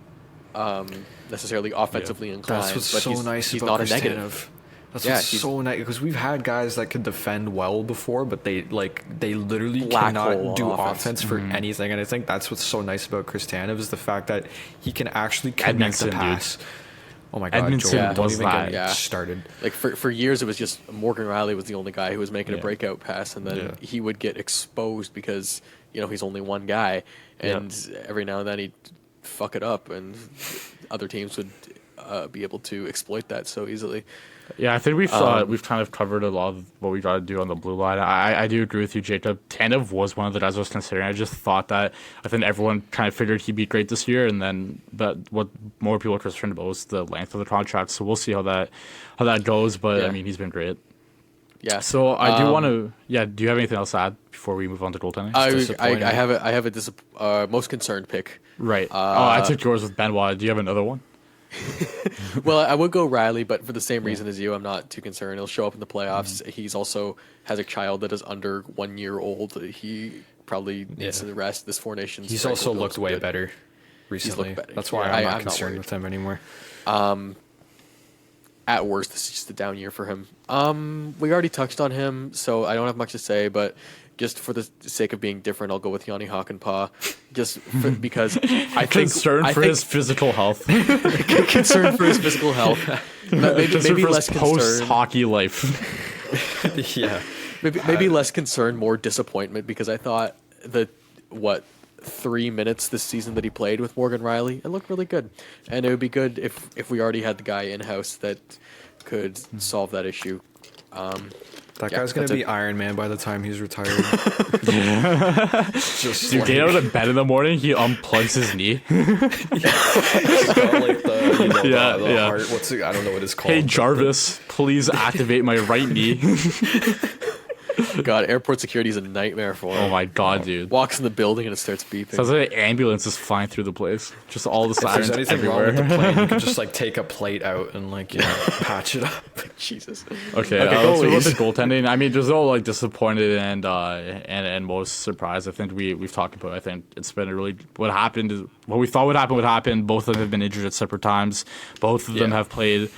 necessarily offensively inclined. That's what's but so nice he's about not a Chris negative. Tanev. That's what's so nice, because we've had guys that could defend well before, but they literally Black cannot hole do on offense for anything. And I think that's what's so nice about Chris Tanev is the fact that he can actually connect the pass. Dude. Oh my God, Edmondson Jordan, don't was even that. get me started. Like for years, it was just Morgan Riley was the only guy who was making a breakout pass, and then he would get exposed because he's only one guy, and every now and then he'd fuck it up, and other teams would be able to exploit that so easily. Yeah, I think we've kind of covered a lot of what we got to do on the blue line. I do agree with you, Jacob. Tanev was one of the guys I was considering. I just thought that I think everyone kind of figured he'd be great this year, and then but what more people are concerned about was the length of the contract. So we'll see how that goes. But I mean, he's been great. Yeah. So I do want to. Yeah. Do you have anything else to add before we move on to goaltending? I have a most concerned pick. Right. I took yours with Benoit. Do you have another one? Well, I would go Riley, but for the same reason as you, I'm not too concerned. He'll show up in the playoffs. He's also has a child that is under 1 year old. He probably needs to rest. This Four Nations. He's also looked way better recently. Better. That's why I'm not concerned with him anymore. At worst, this is just a down year for him. We already touched on him, so I don't have much to say, but just for the sake of being different, I'll go with Yanni Hakanpää, because I think concerned for his physical health. Concerned for his physical health. Maybe less post hockey life. Yeah. Maybe less concern, more disappointment, because I thought that 3 minutes this season that he played with Morgan Riley, it looked really good, and it would be good if we already had the guy in house that could solve that issue. That guy's gonna be Iron Man by the time he's retired. Just dude, get out of bed in the morning, he unplugs his knee. The heart. I don't know what it's called. Hey Jarvis, please activate my right knee. God, airport security is a nightmare for him. Oh my God, dude! Walks in the building and it starts beeping. Sounds like an ambulance is flying through the place. Just all the sirens everywhere. If there's anything wrong with the plane, you can just take a plate out and patch it up. Jesus. Okay, let's move on to goaltending. I mean, there's no disappointed and most surprised. I think we've talked about. I think it's been what we thought would happen. Both of them have been injured at separate times. Both of them have played.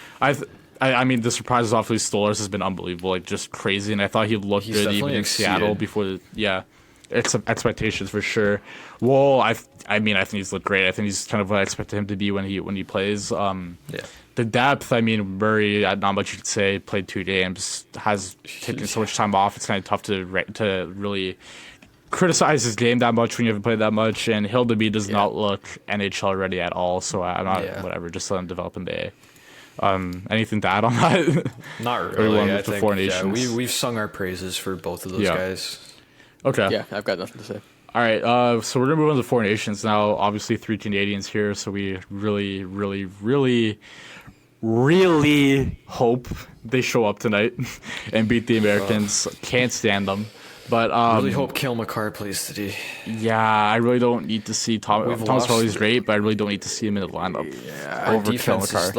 I mean, the surprise is obviously Stolarz has been unbelievable, just crazy, and I thought he looked good even in Seattle before. Expectations for sure. Well, I think he's looked great. I think he's kind of what I expected him to be when he plays. The depth, I mean, Murray, not much you could say. Played 2 games, has taken so much time off. It's kind of tough to really criticize his game that much when you haven't played that much. And Hildeby does not look NHL ready at all. So I'm not whatever. Just let him develop in the A. Anything to add on that? Not really. I think we've sung our praises for both of those guys. Okay. Yeah, I've got nothing to say. All right. So we're gonna move on to Four Nations now. Obviously, 3 Canadians here, so we really, really, really, really hope they show up tonight and beat the Americans. Can't stand them. But really hope Cale Makar plays today. Yeah, I really don't need to see Thomas Crowley's great, but I really don't need to see him in the lineup. Yeah, our defense is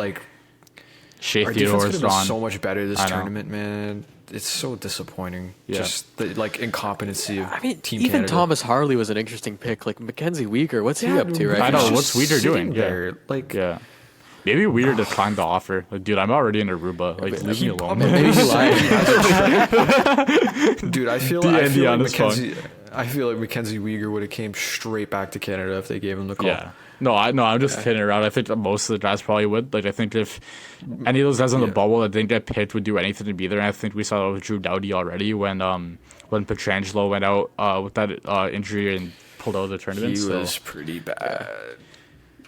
Shea our Theodore defense is could have gone. been so much better this tournament, man. It's so disappointing. Yeah. Just the incompetency of Team even Canada. Thomas Harley was an interesting pick. Mackenzie Weegar, what's he up to right now? I know, what's Weegar doing? There. Maybe Weegar declined the offer. Dude, I'm already in Aruba. Leave me alone. Maybe he lied. Dude, I feel like Mackenzie Weegar would have came straight back to Canada if they gave him the call. Yeah. No, I'm just kidding around. I think most of the guys probably would. I think if any of those guys on the bubble that didn't get picked would do anything to be there. And I think we saw that with Drew Doughty already when Pietrangelo went out with that injury and pulled out of the tournament. He was pretty bad.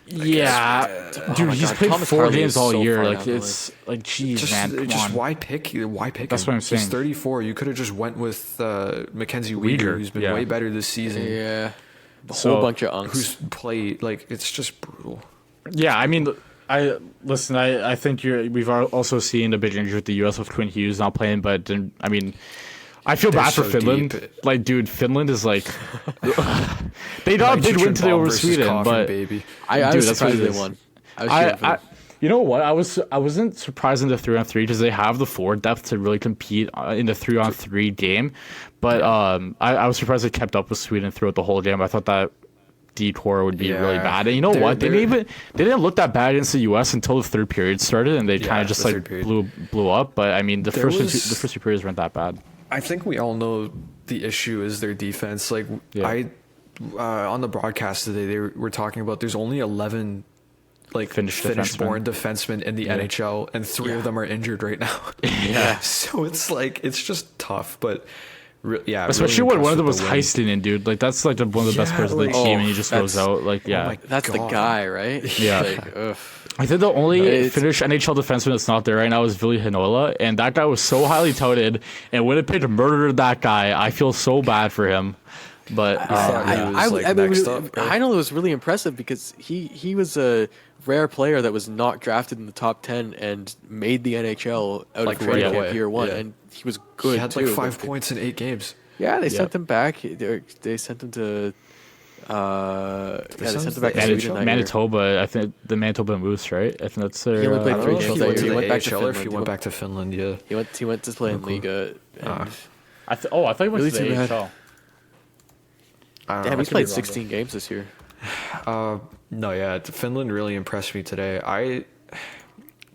Yeah, dude, he's played Thomas 4 Harley games is all so year. far down the It's geez, man, come on. Why pick? Why pick That's him? what I'm saying. He's 34. You could have just went with Mackenzie Weegar, who's been way better this season. Yeah, a whole bunch of unks who's played it's just brutal. Yeah, I mean, I think we've also seen a big injury with the U.S. with Quinn Hughes not playing, but I mean, I feel bad for so Finland. deep. Like, dude, Finland is like they did win today over Sweden, but baby. I was Dude, that's what surprised it they is. won. I was cheering for them. you know what? I wasn't surprised in the 3-on-3 because they have the forward depth to really compete in the 3-on-3 game, but I was surprised they kept up with Sweden throughout the whole game. I thought that detour would be really bad, and you know what? They didn't look that bad against the U.S. until the third period started, and they kind of just like blew up. But I mean, the first two periods weren't that bad. I think we all know the issue is their defense. Like on the broadcast today, they were talking about there's only 11 like Finnish-born defensemen in the NHL, and 3 of them are injured right now. So it's like it's just tough, but. Especially when one of them was Heistinen, dude. Like that's like one of the best players of the team, and he just goes out. Like, that's the guy, right? Yeah. Like, I think the only Finnish NHL defenseman that's not there right now is Ville Heinola, and that guy was so highly touted, and Winnipeg murdered that guy. I feel so bad for him. But Heinola was really impressive because he was a rare player that was not drafted in the top 10 and made the NHL out of training camp year one, and he was good. He had like 5 points in 8 games. Yeah, they sent him back. They sent him to. They sent him back to Sweden. Manitoba. I think the Manitoba Moose, right? I think that's their. He only played 3 games that year. He went back to Finland. If he went back to Finland, yeah. He went to play in Liga. I thought he went to the AHL. Damn, he's played 16 games this year. Finland really impressed me today.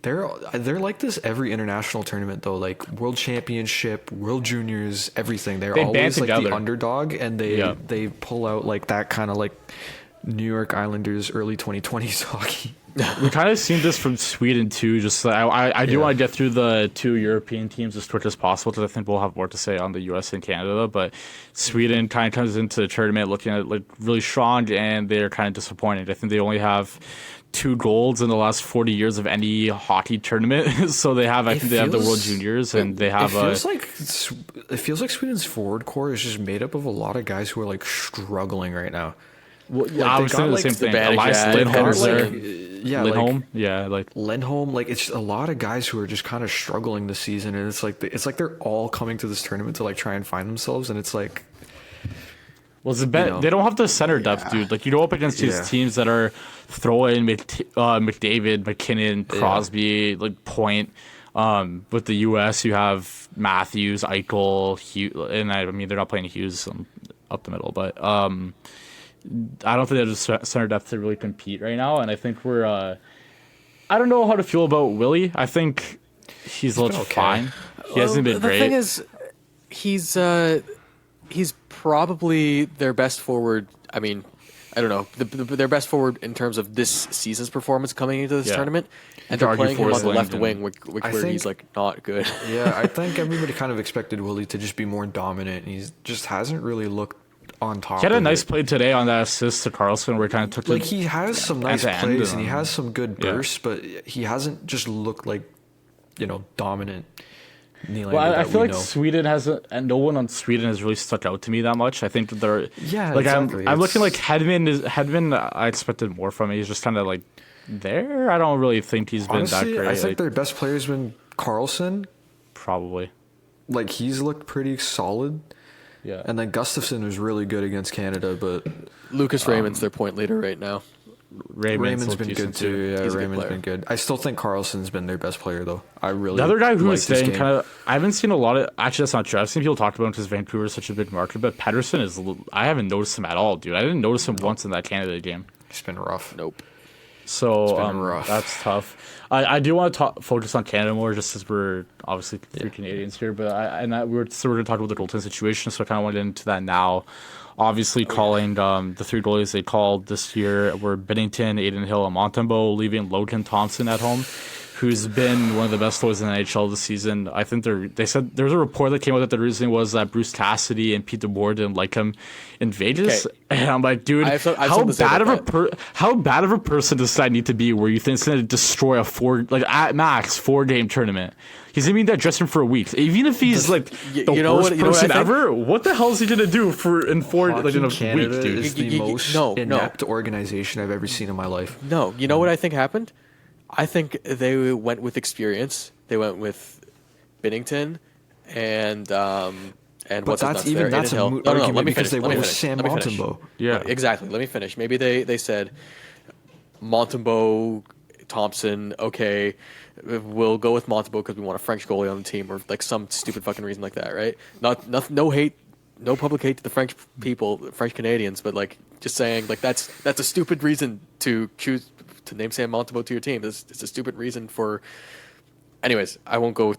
They're like this every international tournament though, like World Championship, World Juniors, everything. They always like the underdog, and they pull out like that kind of like New York Islanders early 2020s hockey. We kind of seen this from Sweden too. Just I do want to get through the 2 European teams as quick as possible because I think we'll have more to say on the U.S. and Canada. But Sweden kind of comes into the tournament looking at like really strong, and they're kind of disappointed. I think they only have 2 golds in the last 40 years of any hockey tournament. So they have, I think they have the World Juniors, and they have. It feels like Sweden's forward core is just made up of a lot of guys who are like struggling right now. Well, I was saying the same thing. Elias Lindholm's there. Lindholm. Like it's a lot of guys who are just kind of struggling this season, and it's like they're all coming to this tournament to like try and find themselves, and it's like. Well, they don't have the center depth, dude. Like you go up against these teams that are throwing McDavid, McKinnon, Crosby, like Point. With the U.S., you have Matthews, Eichel, Hughes, and I mean they're not playing Hughes up the middle, but. I don't think there's a center depth to really compete right now, and I think we're. I don't know how to feel about Willie. I think he's looked fine. He hasn't been great. The thing is, he's probably their best forward. I mean, I don't know their best forward in terms of this season's performance coming into this tournament, and they're playing him on the left wing, where he's like not good. Yeah, I think everybody kind of expected Willie to just be more dominant, and he just hasn't really looked on top. He had a nice play today on that assist to Carlson where he kind of took like he has some nice plays and he has some good bursts, but he hasn't just looked like dominant. Well, I feel like Sweden and no one on Sweden has really stuck out to me that much. I think that they're exactly. I'm looking like Hedman. I expected more from him. He's just kind of like there. I don't really think he's been that great. I think their best player's been Carlson. Probably. Like he's looked pretty solid. Yeah. And then Gustafsson was really good against Canada, but Lucas Raymond's their point leader right now. Raymond's been good too. Yeah, Raymond's been good. I still think Carlson's been their best player though. The other guy who is staying kind of. I haven't seen a lot of. Actually, that's not true. I've seen people talk about him because Vancouver is such a big market, but Pettersson is. I haven't noticed him at all, dude. I didn't notice him once in that Canada game. It's been rough. Nope. So that's tough. I do want to focus on Canada more, just as we're obviously 3 Canadians here. But we're going to talk about the goaltending situation, so I kind of want to get into that now. Obviously, calling the 3 goalies they called this year were Binnington, Adin Hill, and Montembeault, leaving Logan Thompson at home, who's been one of the best goalies in the NHL this season. I think they said there's a report that came out that the reasoning was that Bruce Cassidy and Pete DeBoer didn't like him in Vegas. Okay. And I'm like, dude, how bad of a person does that need to be where you think it's going to destroy at max 4-game tournament? He's going to be in that dressing room for a week. Even if he's the worst person ever, what the hell is he going to do in a week, dude? Is the most inept organization I've ever seen in my life. No, you know what I think happened? I think they went with experience. They went with Binnington and what's his nuts there? That's Aiden a Hill. moot No, argument let me because finish. they Let me went with finish. Sam Let me finish. Montembeault. Yeah. Exactly. Let me finish. Maybe they said Montembeault, Thompson. Okay, we'll go with Montembeault because we want a French goalie on the team, or like some stupid fucking reason like that, right? No hate, no public hate to the French people, French Canadians, but like just saying like that's a stupid reason to choose to name Sam Montembeault to your team. It's a stupid reason for. Anyways, I won't go.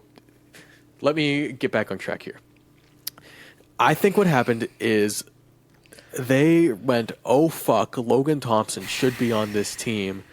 Let me get back on track here. I think what happened is they went, oh fuck, Logan Thompson should be on this team.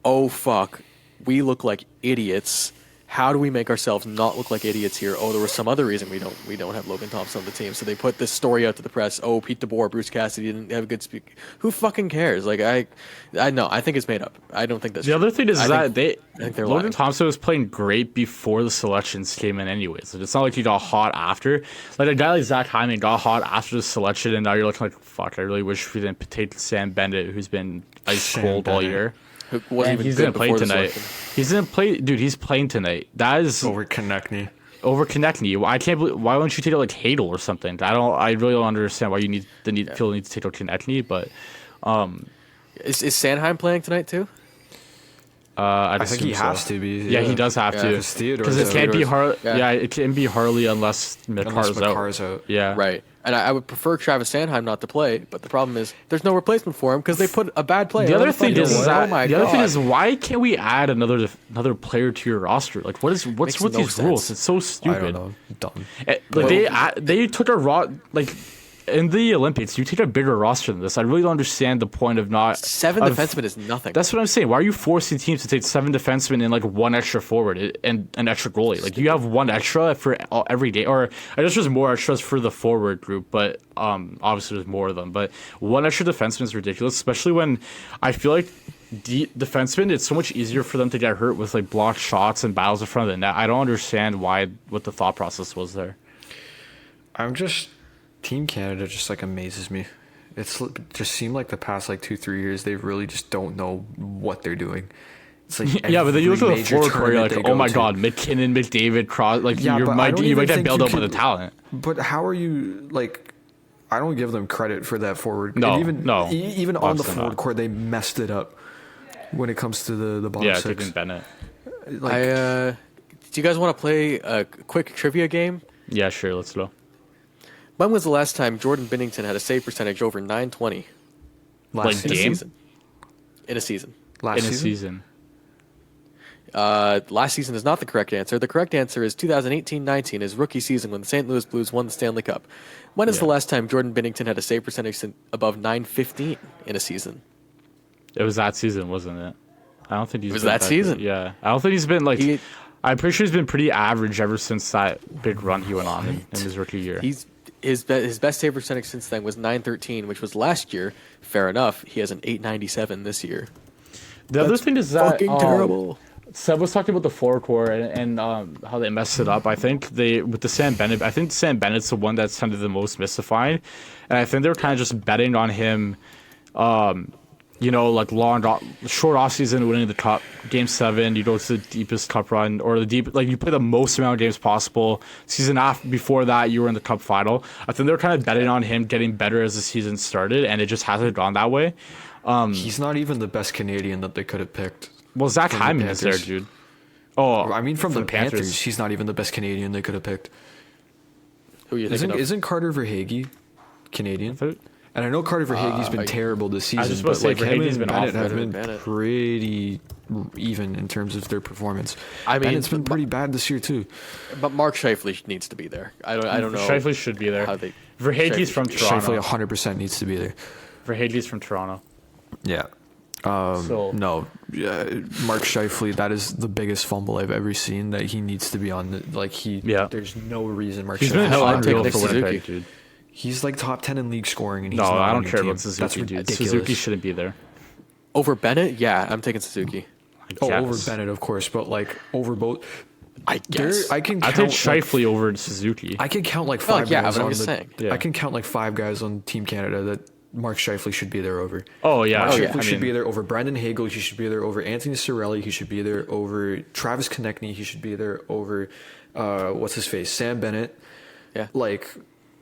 Oh fuck, we look like idiots. How do we make ourselves not look like idiots here? Oh, there was some other reason we don't have Logan Thompson on the team. So they put this story out to the press. Oh, Pete DeBoer, Bruce Cassidy didn't have a good speak. Who fucking cares? Like I know. I think it's made up. I don't think that's The true. other thing is I that think they're Logan lying. Thompson was playing great before the selections came in anyways. Like, it's not like he got hot after. Like a guy like Zach Hyman got hot after the selection, and now you're looking like, fuck, I really wish we didn't take Sam Bennett, who's been ice Sam cold all Bennett. year. Who wasn't And even he's good gonna play before the tonight. selection. He's gonna play, dude. He's playing tonight. That is Over Konechny. over Konechny. I can't believe. Why wouldn't you take out like Hadel or something? I really don't understand why you feel the need to take out Konechny. But Is Sanheim playing tonight too? I think he has to be. Yeah, he does have Yeah, to. 'cause Theodore's Because it out. can't be Theodore's- Har. yeah. Yeah, it can be Harley unless Unless McCarr's out. out. Yeah, Right. And I would prefer Travis Sanheim not to play, but the problem is there's no replacement for him because they put a bad player. The on other the thing fucking is team. that oh my the other thing God. is why can't we add another player to your roster? Like what's Makes with no these rules? sense. It's so I stupid. don't know. Dumb. Like they took a like in the Olympics, you take a bigger roster than this. I really don't understand the point of not Seven of- defensemen is nothing. That's what I'm saying. Why are you forcing teams to take 7 defensemen and like one extra forward and an extra goalie? Like you have one extra for every day, or I guess there's more extras for the forward group, but obviously there's more of them. But one extra defenseman is ridiculous, especially when I feel like defensemen, it's so much easier for them to get hurt with like blocked shots and battles in front of the net. I don't understand what the thought process was there. Team Canada just like amazes me. It's just seemed like the past like 2-3 years they really just don't know what they're doing. It's like Yeah, but then you look every at the major forward core, you're like, tournament they oh go my to. god, McKinnon, McDavid, Cross, like Yeah, but I don't you even might get think bailed you out by the could- talent. But how are you like? I don't give them credit for that forward. No, And even no, even on the obviously forward not. court they messed it up when it comes to the bottom Yeah, six. taking Bennett. Like, do you guys want to play a quick trivia game? Yeah, sure, let's go. When was the last time Jordan Binnington had a save percentage over 920 last like season. in a game? season? In a season. Last In a season. season. Last season is not the correct answer. The correct answer is 2018-19, his rookie season when the St. Louis Blues won the Stanley Cup. When is the Yeah. last time Jordan Binnington had a save percentage above 915 in a season? It was that season, wasn't it? I don't think he's It was been that season. good. Yeah. I don't think he's been like He- I'm pretty sure he's been pretty average ever since that big run he went on in his rookie year. His best save percentage since then was 913, which was last year. Fair enough. He has an 897 this year. The other thing is that fucking terrible. Seb was talking about the forward core and how they messed it up. I think with the Sam Bennett. I think Sam Bennett's the one that's kind of the most mystifying, and I think they were kind of just betting on him. Like short off season, winning the cup, game 7, you go to the deepest cup run, or you play the most amount of games possible. Season before that, you were in the cup final. I think they were kind of betting on him getting better as the season started, and it just hasn't gone that way. He's not even the best Canadian that they could have picked. Well, Zach From the Hyman is there, Panthers. dude. Oh, I mean, from the Panthers. Panthers, he's not even the best Canadian they could have picked. Who are you thinking of? Isn't Carter Verhaeghe Canadian? thought- And I know Carter Verhaeghe's been terrible this season, just about but to say like him Verhaeghe's and been Bennett awful. have been Bennett. pretty even in terms of their performance. I mean, Bennett's been pretty bad this year too. But Mark Scheifele needs to be there. I don't know. Scheifele should be there. how they- Verhaeghe's Scheifele from should be there. Toronto. Scheifele 100% needs to be there. Verhaeghe's from Toronto. Yeah. So No, Mark Scheifele, that is the biggest fumble I've ever seen. That he needs to be on. Yeah. There's no reason Mark he's Scheifele. been Hell, I'm unreal taking for Nick Winnipeg, Suzuki. dude. He's like top 10 in league scoring, and he's No, not I on don't your care team. about Suzuki, dude. Ridiculous. Suzuki shouldn't be there. Over Bennett? Yeah, I'm taking Suzuki. Oh, over Yes. Bennett, of course, but like over both. I guess. I can I count. take like, Scheifele over Suzuki. I can count like 5 yeah, guys but I'm on just the. saying. Yeah. I can count like 5 guys on Team Canada that Mark Scheifele should be there over. Oh yeah, Mark Oh, yeah. Scheifele I should mean, be there over Brendan Hagel. He should be there over Anthony Cirelli. He should be there over Travis Konechny. He should be there over what's his face, Sam Bennett. Yeah. Like,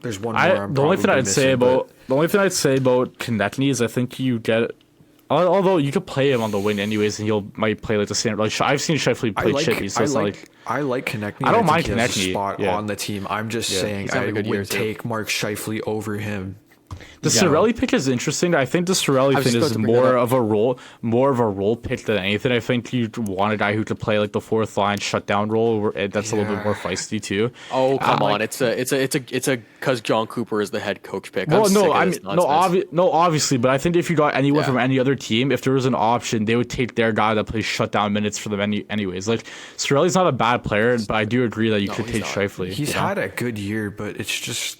there's one more. I'm the only thing probably I'd say missing, but- about Konechny is I think you get. Although you could play him on the wing anyways, and he'll might play like the same. Like I've seen Scheifele play chippy, so it's not like I like Konechny. I don't mind think he has a Konechny, spot yeah. on the team. I'm just Yeah. saying He's having I a good year, would too. take Mark Scheifele over him. the Cirelli pick is interesting. I think the Cirelli I was thing just is about to bring that more of a role pick than anything. I think you want a guy who could play like the fourth line shutdown role. That's a little bit more feisty too. Oh come on! like- It's a because John Cooper is the head coach pick. Well, I'm no, sick of I this mean, nonsense. obviously, but I think if you got anyone Yeah. from any other team, if there was an option, they would take their guy that plays shutdown minutes for them anyways. Like Cirelli's not a bad player, but I do agree that you could he's take not. Scheifele. He's you know? had a good year, but it's just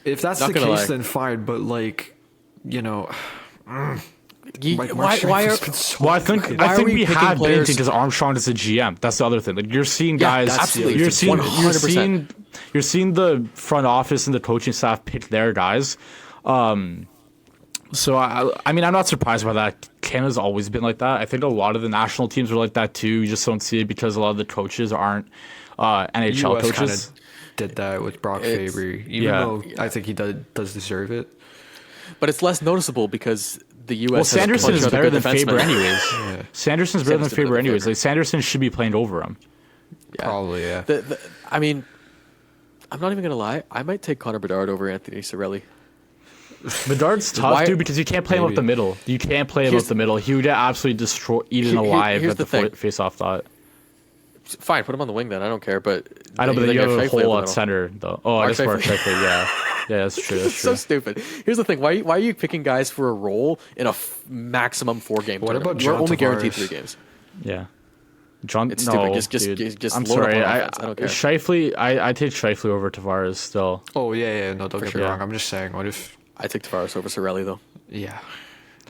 if that's Not the gonna case, lie. then fine. But like, you know, like Mark why are Scheifele's been so Well, I think good. Why I are think we we picking have been players- because Armstrong is a GM. That's the other thing. Like you're seeing Yeah, guys, absolutely. you're seeing the front office and the coaching staff pick their guys. So I mean, I'm not surprised by that. Canada's always been like that. I think a lot of the national teams are like that too. You just don't see it because a lot of the coaches aren't NHL US kind coaches. of did that with Brock It's- Faber, even yeah. though I think he does deserve it. But it's less noticeable because the U.S. Well, has a Sanderson bunch is of other better good than Faber defensemen. anyways. Yeah, Sanderson's better than Sanderson Faber better than anyways. Faber. Like Sanderson should be playing over him. Yeah. probably yeah. I mean, I'm not even gonna lie. I might take Connor Bedard over Anthony Cirelli. Bedard's tough, Why- dude, because you can't play him up Maybe. the middle. You can't play him Here's- up the middle. He would get absolutely eaten alive here's at the the thing. face-off thought. Fine, put him on the wing then. I don't care. But I know, but then you got have a Scheifele hole up at the middle. center, though. Oh, I Mark guess Mark Scheifele. Scheifele, yeah. Yeah, that's true. That's It's so true. stupid. Here's the thing: why are you picking guys for a role in a maximum 4-game What tournament? about You're John only guaranteed Tavares? 3 games. Yeah. John, It's no, stupid. dude. Just I'm load up sorry. on offense. I don't care. Scheifele, I take Scheifele over Tavares still. Oh yeah. No, don't get sure. me wrong. I'm just saying. What if? I take Tavares over Cirelli though. Yeah.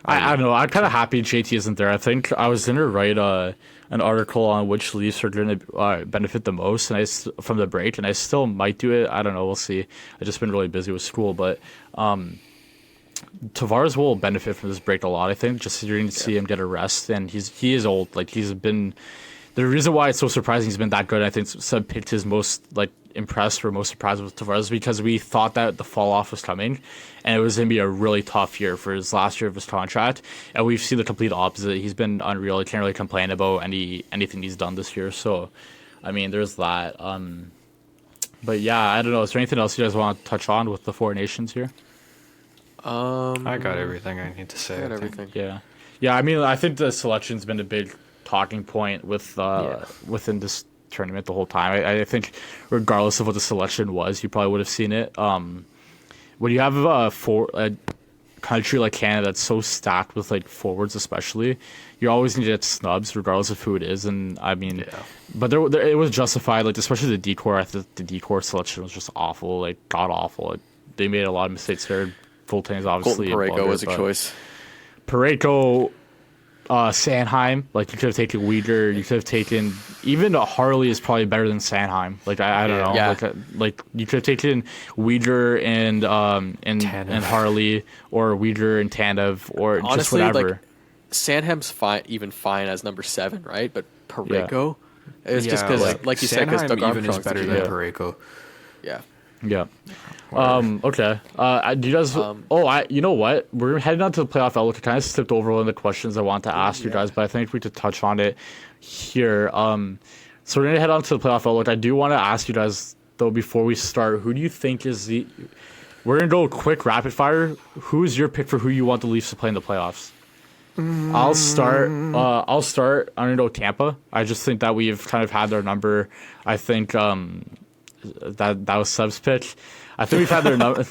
I don't know. I'm kind of happy JT isn't there. I think I was going to write an article on which Leafs are going to benefit the most, and from the break, and I still might do it. I don't know. We'll see. I've just been really busy with school, but Tavares will benefit from this break a lot. I think just you're going to see him get a rest, and he is old. Like he's been. The reason why it's so surprising he's been that good, I think Seb picked his most impressed or most surprised with Tavares because we thought that the fall off was coming, and it was going to be a really tough year for his last year of his contract. And we've seen the complete opposite. He's been unreal. He can't really complain about anything he's done this year. So, I mean, there's that. But yeah, I don't know. Is there anything else you guys want to touch on with the Four Nations here? I got everything I need to say. I got I think. everything. Yeah. I mean, I think the selection's been a big talking point within this tournament the whole time. I think regardless of what the selection was, you probably would have seen it. When you have a country like Canada that's so stacked with forwards especially, you're always going to get snubs regardless of who it is. And I mean, but there it was justified, especially the decor. I think the decor selection was just awful, god awful. They made a lot of mistakes there. Goaltending's obviously Colton Parayko was a but choice. Parayko, Sanheim, you could have taken Weeder, you could have taken even Harley is probably better than Sanheim. I don't know. Yeah. You could have taken Weeder and Harley, or Weeder and Tanev, or just Honestly, whatever. Sanham's fine as number 7, right? But Parayko, it's just Yeah, because, like you said, because Doug Sanheim even is Armstrong's better the than GM. Parayko. Yeah. Yeah. Okay. Do you guys? You know what? We're heading on to the playoff outlook. I kind of skipped over one of the questions I want to ask you guys, but I think we could touch on it here. So we're gonna head on to the playoff outlook. I do want to ask you guys though before we start, who do you think is the? We're gonna go quick rapid fire. Who's your pick for who you want the Leafs to play in the playoffs? I'll start. I'm gonna go Tampa. I just think that we've kind of had their number. I think that was Sub's pitch. I think we've had their number.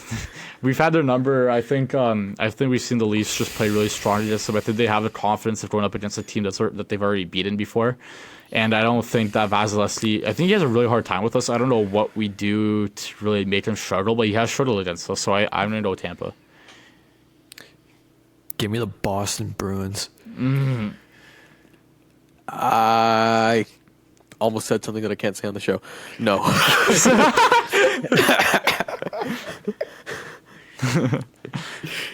We've had their number. I think we've seen the Leafs just play really strong against them. I think they have the confidence of going up against a team that they've already beaten before. And I don't think that Vasilevsky. I think he has a really hard time with us. I don't know what we do to really make him struggle, but he has struggled against us. So I'm gonna go Tampa. Give me the Boston Bruins. I almost said something that I can't say on the show. No.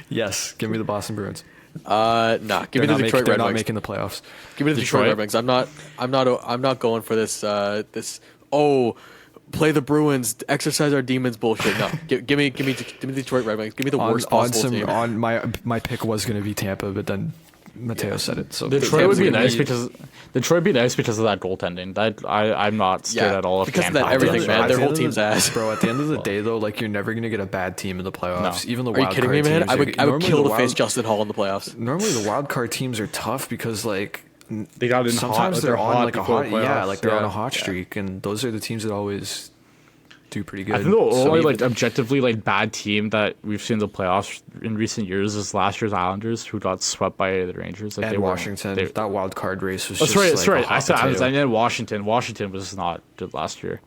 Yes, give me the Boston Bruins. Nah, give me the Detroit They're Red not Wings. making the playoffs. Give me the Detroit Red Wings. I'm not going for this. Play the Bruins, exercise our demons bullshit. No, give me the Detroit Red Wings. Give me the worst possible team. On my pick was going to be Tampa, but then Mateo said it. So Detroit would be Tampa's nice gonna because of that goaltending. I'm not scared at all of because of that Tampa. everything, man. At Their the whole end of team's the- ass. Bro, at the end of the day, though, like you're never going to get a bad team in the playoffs. No. Even the Are you wild kidding card me, man? teams I would normally kill the to face wild- Justin Hall in the playoffs. Normally, the wild card teams are tough because like They got in sometimes hot, they're on like a before hot, the yeah, playoffs. like they're on a hot streak, and those are the teams that always do pretty good. I think the So only even- like objectively like bad team that we've seen in the playoffs in recent years is last year's Islanders, who got swept by the Rangers. Like and they weren't- Washington, they- that wild card race was That's just right. like That's a right. hot I potato. meant Washington. Washington was not good last year.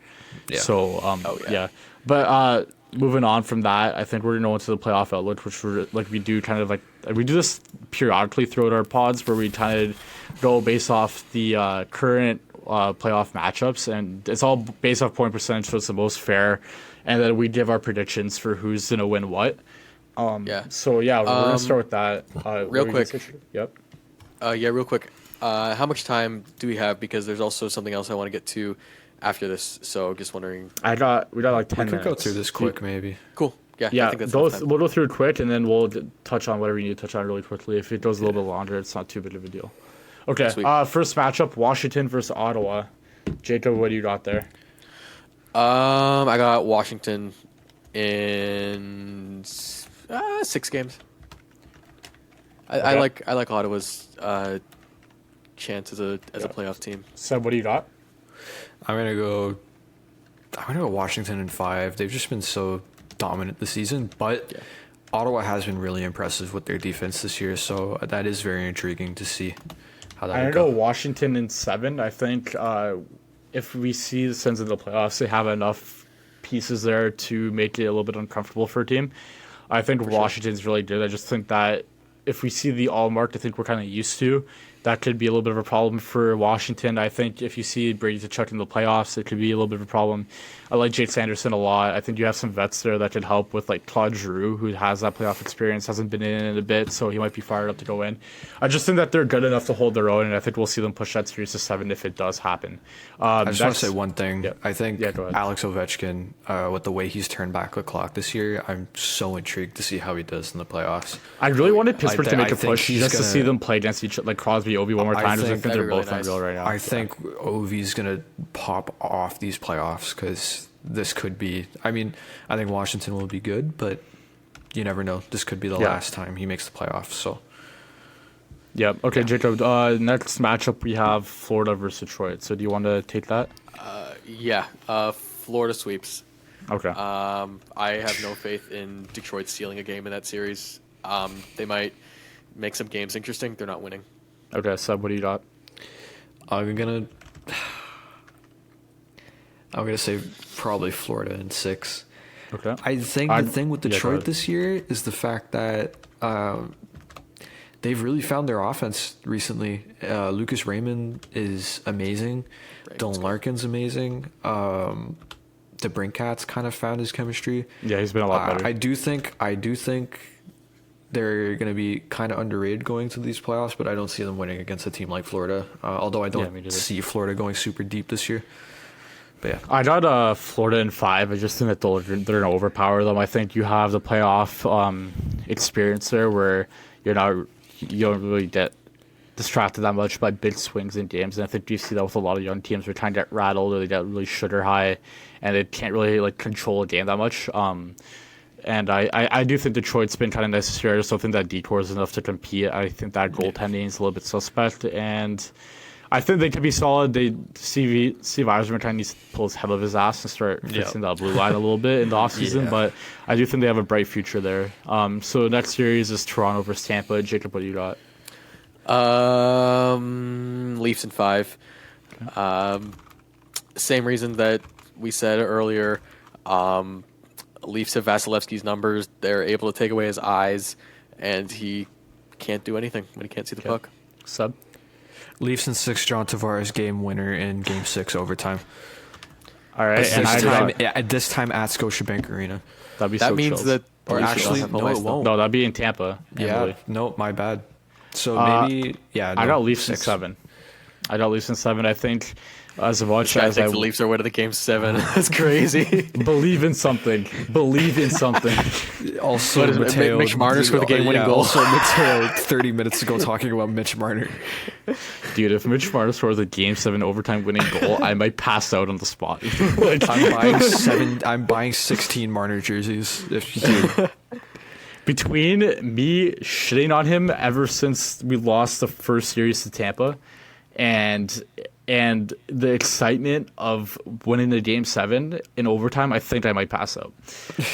Yeah. So yeah. yeah. But moving on from that, I think we're gonna go into the playoff outlook, which we're like we do kind of like we do this periodically throughout our pods, where we kind of go based off the current playoff matchups, and it's all based off point percentage, so it's the most fair, and then we give our predictions for who's gonna win what. Yeah. So yeah, we're gonna start with that. real what were you quick. gonna say? Yep. Yeah, real quick. How much time do we have? Because there's also something else I want to get to after this. So just wondering. We got like 10 we could minutes. go through this quick, maybe. Cool. Yeah. I Yeah, think that's enough time. we'll go through it quick, and then we'll touch on whatever we need to touch on really quickly. If it goes a little bit longer, it's not too big of a deal. Okay, Sweet. first matchup, Washington versus Ottawa. Jacob, what do you got there? I got Washington in 6 games. I Okay. like Ottawa's chance as a playoff team. Seb, what do you got? I'm gonna go Washington in 5. They've just been so dominant this season, but Yeah. Ottawa has been really impressive with their defense this year, so that is very intriguing to see how that I'm would gonna go go. Washington in 7. I think if we see the Sens in the playoffs, they have enough pieces there to make it a little bit uncomfortable for a team. I think Washington's really good. I just think that if we see the all mark, I think we're kind of used to, that could be a little bit of a problem for Washington. I think if you see Brady Tkachuk in the playoffs, it could be a little bit of a problem. I like Jake Sanderson a lot. I think you have some vets there that could help with like Claude Giroux, who has that playoff experience, hasn't been in a bit, so he might be fired up to go in. I just think that they're good enough to hold their own, and I think we'll see them push that series to 7 if it does happen. I just want to say one thing. Yeah. I think Yeah, go ahead. Alex Ovechkin, with the way he's turned back the clock this year, I'm so intrigued to see how he does in the playoffs. I really wanted Pittsburgh to make I a think push he's just to gonna- see them play against each other, like Crosby, Ovi one more I time. Just I think think they're that'd be both really nice. unreal right now. I think Ovi's gonna pop off these playoffs because this could be. I mean, I think Washington will be good, but you never know. This could be the Yeah. last time he makes the playoffs. So Yeah. Okay, Jacob. Next matchup we have Florida versus Detroit. So do you want to take that? Yeah. Florida sweeps. Okay. I have no faith in Detroit stealing a game in that series. They might make some games interesting. They're not winning. Okay, Seb, what do you got? I'm gonna say probably Florida in 6. Okay. I think the thing with yeah, go Detroit ahead. this year is the fact that they've really found their offense recently. Lucas Raymond is amazing. Raymond's Dylan Larkin's amazing. DeBrincat's kind of found his chemistry. Yeah, he's been a lot better. I do think they're going to be kind of underrated going to these playoffs, but I don't see them winning against a team like Florida. Although I me don't neither. see Florida going super deep this year. But yeah. I got Florida in 5. I just think that they're going to overpower them. I think you have the playoff experience there where you don't really get distracted that much by big swings in games. And I think you see that with a lot of young teams who are trying to get rattled or they get really sugar high and they can't really like control a game that much. And I do think Detroit's been kind of nice this year. I just don't think that Decor is enough to compete. I think that goaltending is a little bit suspect. And I think they could be solid. Steve Yzerman kind of needs to pull his head of his ass and start fixing that blue line a little bit in the offseason. Yeah. But I do think they have a bright future there. So next series is Toronto versus Tampa. Jacob, what do you got? Leafs in 5. Same reason that we said earlier. Leafs have Vasilevsky's numbers. They're able to take away his eyes, and he can't do anything when he can't see the puck. Sub? Leafs in 6, John Tavares game winner in Game 6 overtime. All right. And At this time at Scotiabank Arena. that'd be That so means chills. that Or Leafs will actually, have no, home it ice, though. won't. No, that'd be in Tampa. Yeah, Emily. no, my bad. So Uh, maybe, yeah. I no, got Leafs in 6. 7. I got Leafs in 7. I think as much I as I think the Leafs are winning the game 7. That's crazy. believe in something, believe in something. Also, What is it, Mateo. Mitch Marner scored the game-winning goal? Also, Mateo, 30 minutes ago, talking about Mitch Marner. Dude, if Mitch Marner scores a Game 7 overtime winning goal, I might pass out on the spot. Like, I'm buying 16 Marner jerseys. If you do. between me shitting on him ever since we lost the first series to Tampa, and the excitement of winning the Game 7 in overtime, I think I might pass out.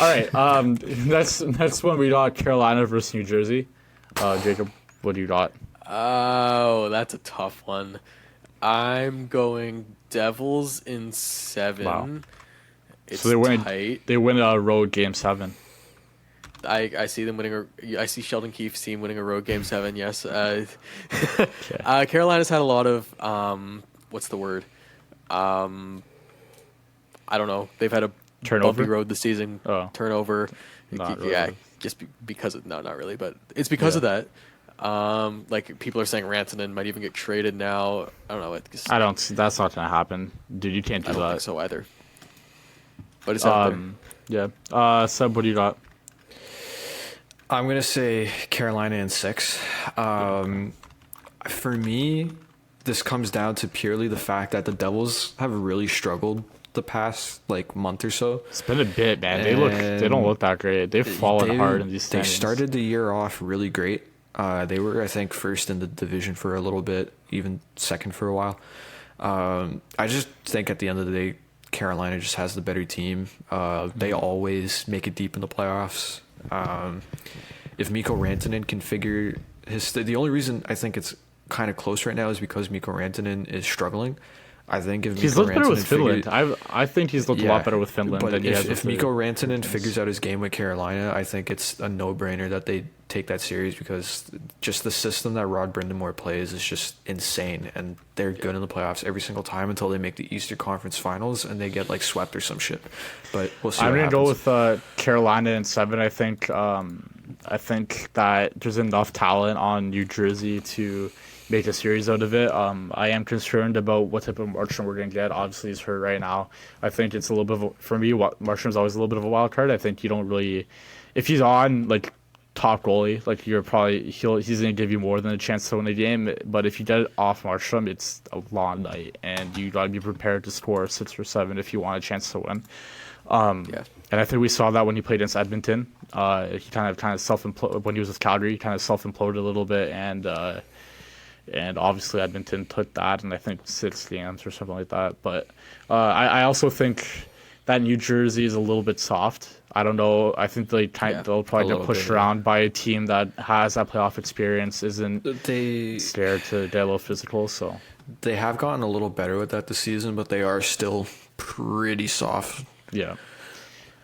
All right, that's when we got Carolina versus New Jersey. Jacob, what do you got? Oh, that's a tough one. I'm going Devils in 7. Wow. It's So tight. they win a road Game 7. I see them winning. I see Sheldon Keefe's team winning a road game 7. Yes. Carolina's had a lot of what's the word? I don't know. They've had a Turnover? bumpy road this season. Oh. Turnover. Not Yeah, really. just because of no, not really, but it's because of that. Like people are saying Rantanen might even get traded now. I don't know. I don't. That's not gonna happen, dude. You can't do I don't that. think so either. But it's out there. Yeah. Seb, what do you got? I'm going to say Carolina in 6. For me, this comes down to purely the fact that the Devils have really struggled the past month or so. It's been a bit, man. They don't look that great. They've fallen hard in these They standings. started the year off really great. They were, I think, first in the division for a little bit, even second for a while. I just think at the end of the day, Carolina just has the better team. They always make it deep in the playoffs. If Mikko Rantanen can figure the only reason I think it's kind of close right now is because Mikko Rantanen is struggling. I think if He's Mikko looked better Rantanen with Finland. I think he's looked a lot better with Finland but than he has if with Mikko the Rantanen Philippines. figures out his game with Carolina, I think it's a no-brainer that they take that series because just the system that Rod Brindamore plays is just insane, and they're good in the playoffs every single time until they make the Eastern Conference Finals and they get swept or some shit. But we'll see. I'm what gonna go happens. with Carolina in 7. I think that there's enough talent on New Jersey to make a series out of it. I am concerned about what type of Marchand we're going to get. Obviously, he's hurt right now. I think it's a little bit for me, Marchand's always a little bit of a wild card. I think you don't really, if he's on top goalie, you're probably he's going to give you more than a chance to win the game. But if you get it off Marchand, it's a long night, and you got to be prepared to score 6 or 7 if you want a chance to win. And I think we saw that when he played against Edmonton. He kind of self-imploded when he was with Calgary. He kind of self-imploded a little bit, and obviously Edmonton took that, and I think 6 games or something like that. But I also think that New Jersey is a little bit soft. I don't know. I think they'll probably get pushed around by a team that has that playoff experience, isn't scared to get a little physical. So they have gotten a little better with that this season, but they are still pretty soft. yeah.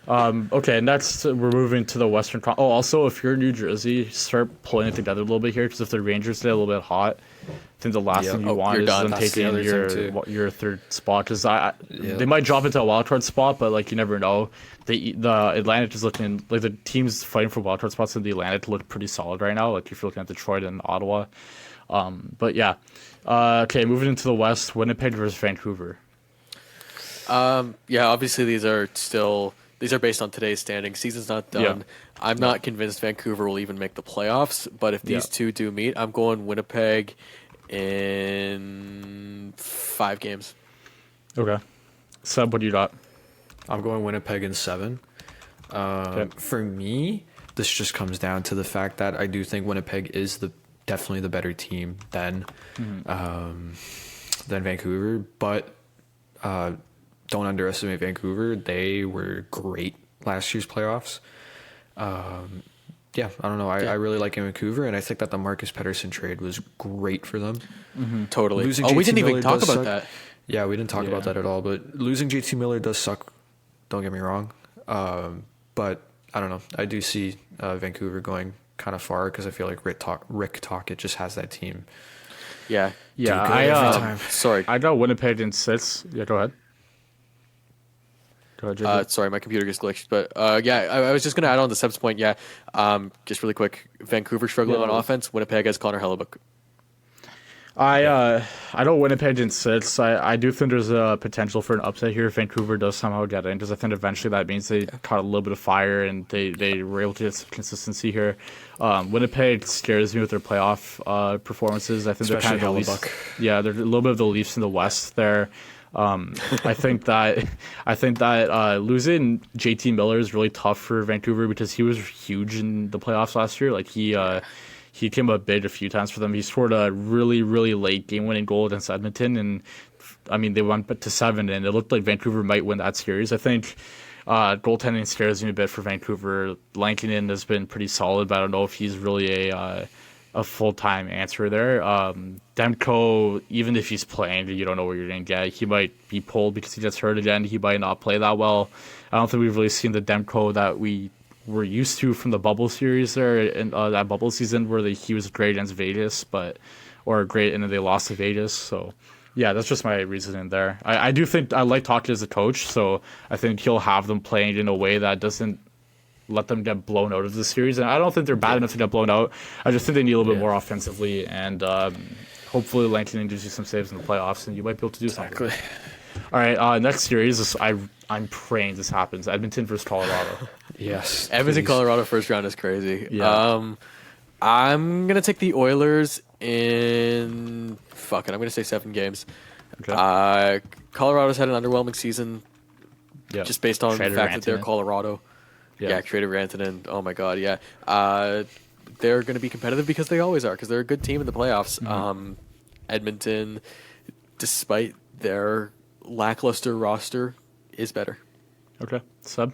Okay, next we're moving to the Western also, if you're New Jersey, start pulling it together a little bit here, because if the Rangers get a little bit hot, I think the last thing you want is them That's the taking other thing, too. your third spot, because they might drop into a wild card spot, but you never know. The Atlantic is looking the teams fighting for wild card spots in the Atlantic look pretty solid right now. If you're looking at Detroit and Ottawa, but yeah. Okay, moving into the West, Winnipeg versus Vancouver. Obviously these are based on today's standing. Season's not done. Yeah. I'm not convinced Vancouver will even make the playoffs, but if these two do meet, I'm going Winnipeg in 5 games. Okay. Seb, what do you got? I'm going Winnipeg in 7. For me, this just comes down to the fact that I do think Winnipeg is definitely the better team than Vancouver, but don't underestimate Vancouver. They were great last year's playoffs. I don't know. I really like Vancouver, and I think that the Marcus Pettersson trade was great for them. Mm-hmm. Totally. Losing we JT didn't even Miller talk does about suck. that. Yeah, we didn't talk about that at all, but losing JT Miller does suck. Don't get me wrong. But I don't know. I do see Vancouver going kind of far because I feel like Rick Tocchet just has that team. Yeah. Yeah, Sorry. I got Winnipeg in 6. Yeah, go ahead. Go ahead, Jacob. Sorry, my computer gets glitched. But yeah, I was just going to add on to Seb's point. Yeah, just really quick. Vancouver struggling on offense. Winnipeg has Connor Hellebuck. I know Winnipeg in 6. I do think there's a potential for an upset here if Vancouver does somehow get in, because I think eventually that means they caught a little bit of fire and they were able to get some consistency here. Winnipeg scares me with their playoff performances. I think Especially they're kind of the Hellebuck. Leafs. Yeah, they're a little bit of the Leafs in the West there. I think that losing JT Miller is really tough for Vancouver because he was huge in the playoffs last year. Like he came up big a few times for them. He scored a really, really late game-winning goal against Edmonton, and I mean they went to 7, and it looked like Vancouver might win that series. I think goaltending scares me a bit for Vancouver. Lankinen has been pretty solid, but I don't know if he's really a full-time answer there. Demko, even if he's playing, you don't know what you're going to get. He might be pulled because he gets hurt again. He might not play that well. I don't think we've really seen the Demko that we were used to from the bubble series there and that bubble season where he was great against Vegas, or great and then they lost to Vegas. So yeah, that's just my reasoning there. I do think I like Talker as a coach, so I think he'll have them playing in a way that doesn't let them get blown out of the series. And I don't think they're bad enough to get blown out. I just think they need a little bit more offensively, and hopefully Lankinen gives you some saves in the playoffs, and you might be able to do something. All right, next series, I'm praying this happens. Edmonton versus Colorado. Yes. Edmonton, please. Colorado first round is crazy. Yeah. I'm gonna take the Oilers in. Fuck it, I'm gonna say 7 games. Okay. Colorado's had an underwhelming season, Yeah. just based on Trader the fact that they're Rantanen. Colorado. Yeah, Trader Rantanen. Oh my god, yeah. They're going to be competitive because they always are, because they're a good team in the playoffs. Edmonton, despite their lackluster roster, is better. Okay. Sub?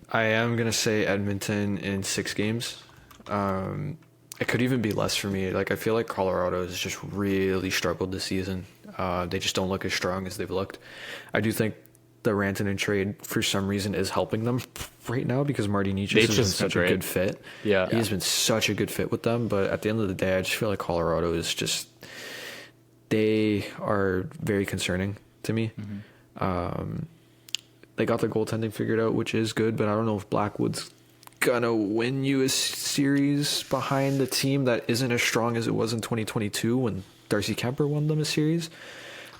I am going to say Edmonton in 6 games. It could even be less for me. Like, I feel like Colorado has just really struggled this season. They just don't look as strong as they've looked. I do think the Rantanen trade, for some reason, is helping them right now because Marty Nietzsche has been such a good fit. Yeah. He's been such a good fit with them. But at the end of the day, I just feel like Colorado is just... They are very concerning to me. They got their goaltending figured out, which is good, but I don't know if Blackwood's gonna win you a series behind the team that isn't as strong as it was in 2022 when Darcy Kemper won them a series.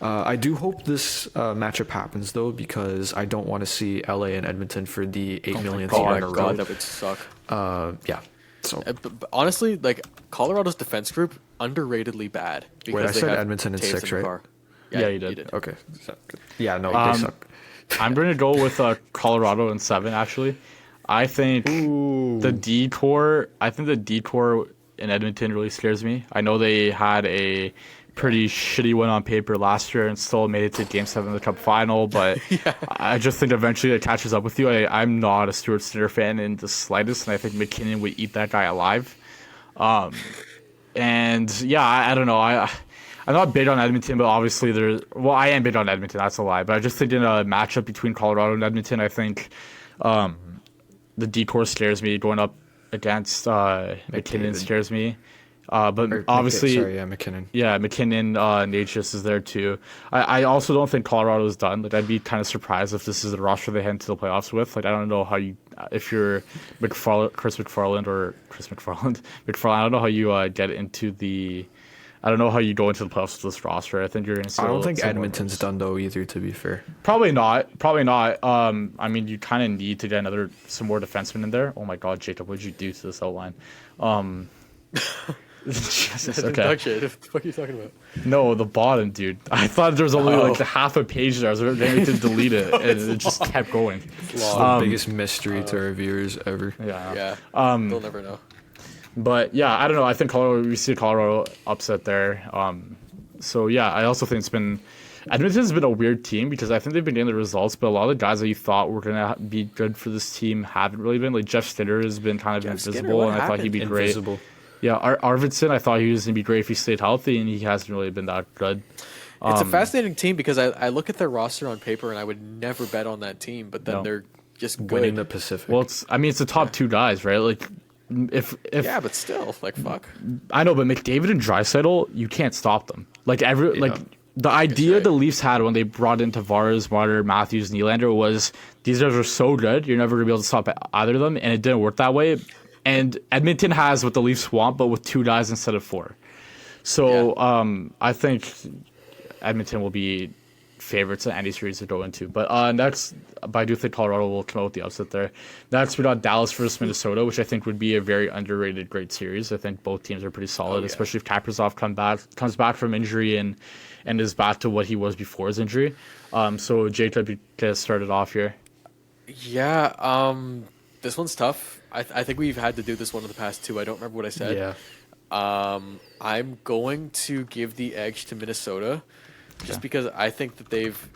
I do hope this matchup happens though, because I don't want to see LA and Edmonton for the 8 millionth year in a row. God, that would suck. Yeah. So But honestly, like Colorado's defense group underratedly bad. wait, I they said have Edmonton in Taves 6, right? Makar. Yeah, you did. Okay. Yeah, no, they suck. I'm going to go with Colorado in 7, actually. I think the decor in Edmonton really scares me. I know they had a pretty shitty win on paper last year and still made it to Game 7 of the Cup final, but I just think eventually it catches up with you. I'm not a Stuart Skinner fan in the slightest, and I think McKinnon would eat that guy alive. And yeah, I don't know. I'm not big on Edmonton, but obviously I am big on Edmonton. That's a lie. But I just think in a matchup between Colorado and Edmonton, I think the decor scares me. Going up against McKinnon scares me. But obviously, McKinnon. Yeah, McKinnon, Natchez is there too. I also don't think Colorado is done. Like, I'd be kind of surprised if this is the roster they head into the playoffs with. Like, I don't know how if you're Chris McFarland, I don't know how you get into the. I don't know how you go into the playoffs with this roster. I think you're going to. I don't think Edmonton's done though either. To be fair, probably not. I mean, you kind of need to get some more defensemen in there. Oh my God, Jacob, what did you do to this outline? Jesus, okay. Touch it. What the fuck are you talking about? No, the bottom, dude. I thought there was only like half a page there. I was ready to delete it, and it just kept going. It's the biggest mystery to our viewers ever. Yeah. They'll never know. But yeah, I don't know. I think we see a Colorado upset there. So yeah, I also think Edmonton's been a weird team because I think they've been getting the results, but a lot of the guys that you thought were gonna be good for this team haven't really been. Like Jeff Skinner has been kind of invisible, and I thought he'd be great. Yeah, Arvidsson, I thought he was going to be great if he stayed healthy, and he hasn't really been that good. It's a fascinating team because I look at their roster on paper, and I would never bet on that team, but then they're just good. Winning the Pacific. Well, it's the top 2 guys, right? Like, if yeah, but still, like, fuck. I know, but McDavid and Draisaitl, you can't stop them. Like the idea right. the Leafs had when they brought in Tavares, Marner, Matthews, Nylander was these guys are so good, you're never going to be able to stop either of them, and it didn't work that way. And Edmonton has what the Leafs want, but with 2 guys instead of 4. So I think Edmonton will be favorites in any series to go into. But I do think Colorado will come out with the upset there. Next, we got Dallas versus Minnesota, which I think would be a very underrated great series. I think both teams are pretty solid, especially if Kaprizov comes back from injury and is back to what he was before his injury. So Jacob, you get started off here. Yeah, this one's tough. I think we've had to do this one in the past too. I don't remember what I said. Yeah. I'm going to give the edge to Minnesota just because I think that they've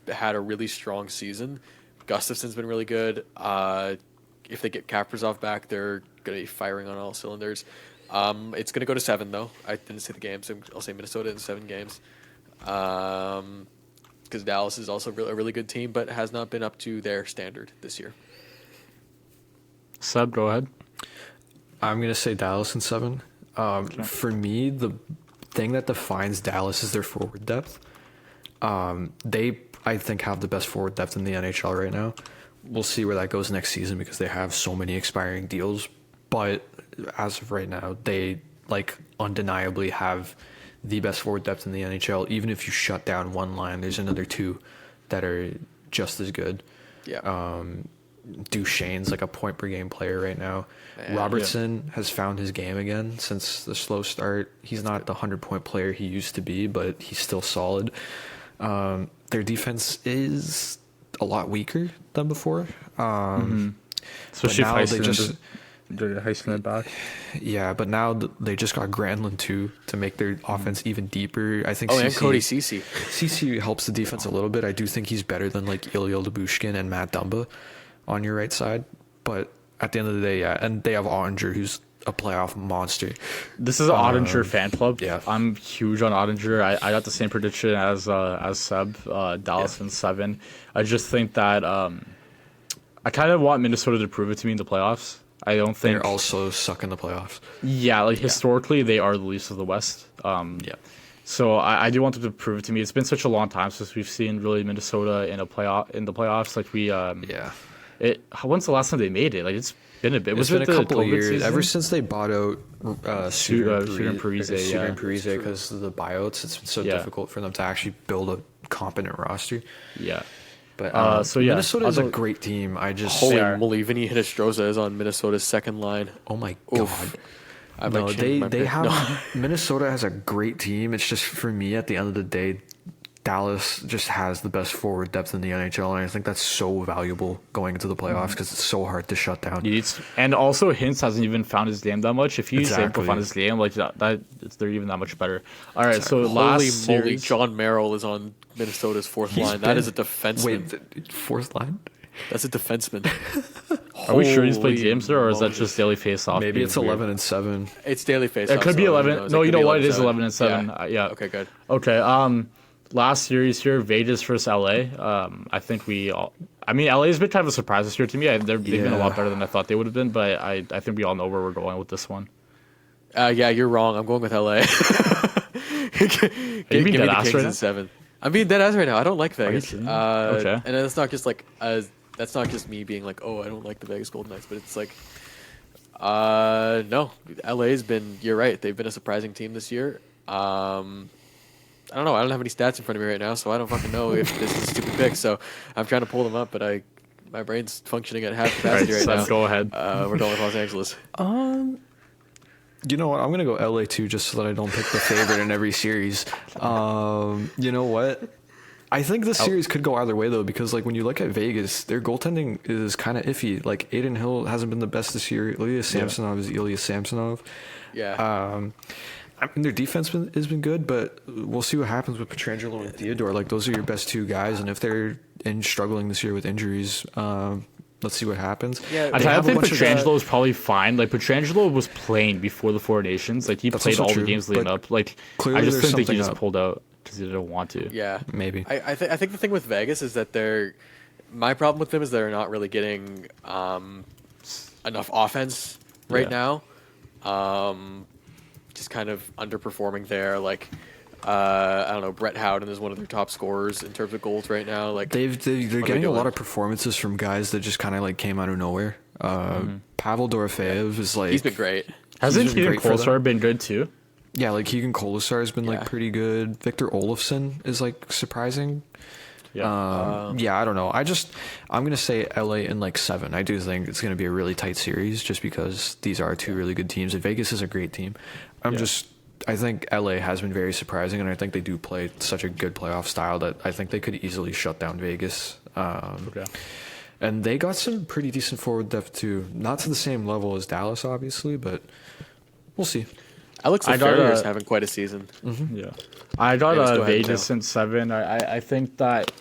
had a really strong season. Gustafson's been really good. If they get Kaprizov back, they're going to be firing on all cylinders. It's going to go to 7, though. I didn't see the game, so I'll say Minnesota in 7 games. Because Dallas is also a really good team, but has not been up to their standard this year. Seb, go ahead. I'm going to say Dallas in 7. For me, the thing that defines Dallas is their forward depth. They, I think, have the best forward depth in the NHL right now. We'll see where that goes next season because they have so many expiring deals. But as of right now, they undeniably have the best forward depth in the NHL. Even if you shut down one line, there's another 2 that are just as good. Yeah. Duchesne's a point per game player right now. Robertson has found his game again since the slow start. He's not the 100-point player he used to be, but he's still solid. Their defense is a lot weaker than before. Especially if Heisman back. Yeah, but now they just got Granlund too to make their offense even deeper. I think. And Cody Ceci. Ceci helps the defense a little bit. I do think he's better than Ilya Lyubushkin and Matt Dumba on your right side. But at the end of the day, yeah, and they have Ottinger, who's a playoff monster. This is an Ottinger fan club. Yeah, I'm huge on Ottinger. I got the same prediction as Seb, Dallas in 7. I just think that I kind of want Minnesota to prove it to me in the playoffs. I don't think they're also suck in the playoffs. Yeah, historically they are the Leafs of the West. So I do want them to prove it to me. It's been such a long time since we've seen really Minnesota in the playoffs. When's the last time they made it? It's been a bit. It's been a couple of years ever since they bought out Suter and Parise because of the buyouts. It's been so difficult for them to actually build a competent roster. Yeah. But Minnesota is a great team. Holy moly, Vinny Hinostroza is on Minnesota's second line. Oh my god. They have Minnesota has a great team. It's just for me at the end of the day, Dallas just has the best forward depth in the NHL, and I think that's so valuable going into the playoffs because it's so hard to shut down. And also, Hintz hasn't even found his game that much. If he's able to find his game, they're even that much better. All right, so holy moly, John Merrill is on Minnesota's fourth line. That is a defenseman. Wait, fourth line? That's a defenseman. Are we sure he's played games there, or is that just daily face-off? Maybe it's 11 and 7. It's daily face-off. It could be 11. No, you know what? It is 11 and 7. Yeah. Okay, good. Okay. Last series here, Vegas versus LA. I think LA's been kind of a surprise this year to me. They've been a lot better than I thought they would have been, but I think we all know where we're going with this one. Yeah, you're wrong. I'm going with LA. Give me the Kings in 7. I'm being dead ass right now. I don't like Vegas. Okay. And it's not just that's not just me being I don't like the Vegas Golden Knights, but it's no. LA's been, you're right, they've been a surprising team this year. I don't know. I don't have any stats in front of me right now, so I don't fucking know if this is a stupid pick. So I'm trying to pull them up, but my brain's functioning at half capacity right now. Go ahead. We're going with Los Angeles. You know what? I'm gonna go LA too, just so that I don't pick the favorite in every series. You know what? I think this series could go either way though, because when you look at Vegas, their goaltending is kind of iffy. Aiden Hill hasn't been the best this year. Ilya Samsonov is Ilya Samsonov. Yeah. Their defense has been good, but we'll see what happens with Pietrangelo and Theodore. Those are your best 2 guys, and if they're struggling this year with injuries, let's see what happens. Yeah, I think Pietrangelo is probably fine. Pietrangelo was playing before the Four Nations. He played all the games leading up. I just think that he just pulled out because he didn't want to. Yeah, maybe. I think the thing with Vegas is that my problem with them is they're not really getting enough offense right now. Just kind of underperforming there. I don't know. Brett Howden is one of their top scorers in terms of goals right now. Like they're what are they getting a lot doing? of performances from guys that just kind of like came out of nowhere. Pavel Dorofeyev is like He's been great. Hasn't been Keegan great for them. Kolesar been good too? Yeah, like Keegan Kolesar has been like Yeah. pretty good. Victor Olofsson is like surprising. Yeah. Yeah, I don't know. I'm gonna say LA in like 7. I do think it's gonna be a really tight series just because these are two really good teams and Vegas is a great team. I think LA has been very surprising and I think they do play such a good playoff style that I think they could easily shut down Vegas. Okay. And they got some pretty decent forward depth too. Not to the same level as Dallas, obviously, but we'll see. Alex I got Laferriere is a- having quite a season. Yeah. I got Anyways, go ahead, Vegas in 7. I think that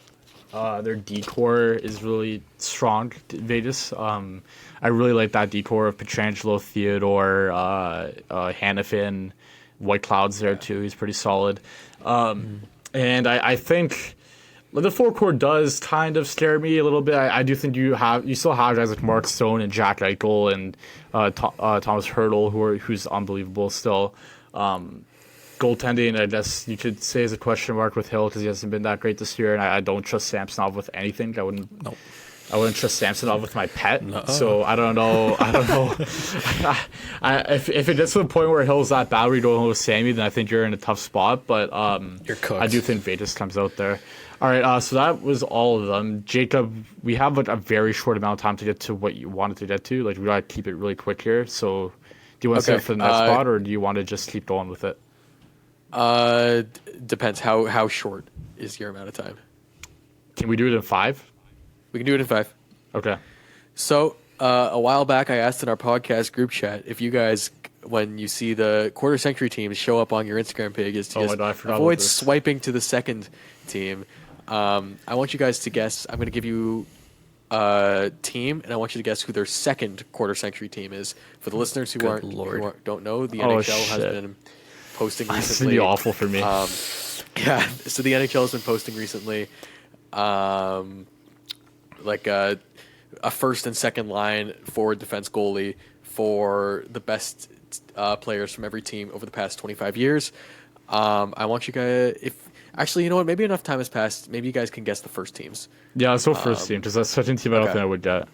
their decor is really strong, Vegas. I really like that decor of Pietrangelo, Theodore, Hannafin, White Cloud's there too. He's pretty solid. And I think the forecourt does kind of scare me a little bit. I do think you still have guys like Mark Stone and Jack Eichel and Thomas Hurdle who's unbelievable still. Goaltending, I guess you could say, is a question mark with Hill because he hasn't been that great this year, and I don't trust Samsonov with anything. I wouldn't trust Samsonov with my pet. So I don't know. If it gets to the point where Hill's that bad where you don't know Sammy, then I think you're in a tough spot. But You're cooked. I do think Vegas comes out there. All right, so that was all of them. Jacob, we have like a very short amount of time to get to what you wanted to get to. Like we gotta keep it really quick here. So do you want to say Okay, it for the next spot, or do you want to just keep going with it? Depends how short is your amount of time. Can we do it in 5? We can do it in 5. Okay. So a while back, I asked in our podcast group chat if you guys, when you see the quarter century teams show up on your Instagram page, is to Oh my just God, I forgot avoid about this. swiping to the second team. I want you guys to guess. I'm going to give you a team, and I want you to guess who their second quarter century team is. For the listeners who Good Lord. don't know, the Oh, NHL has shit. been posting This is recently. gonna be awful for me. Yeah, so the NHL has been posting recently, like a first and second line forward defense goalie for the best players from every team over the past 25 years. I want you guys, actually, you know what? Maybe enough time has passed. Maybe you guys can guess the first teams. Yeah, let's go first team because that's such a team I don't okay. think I would get.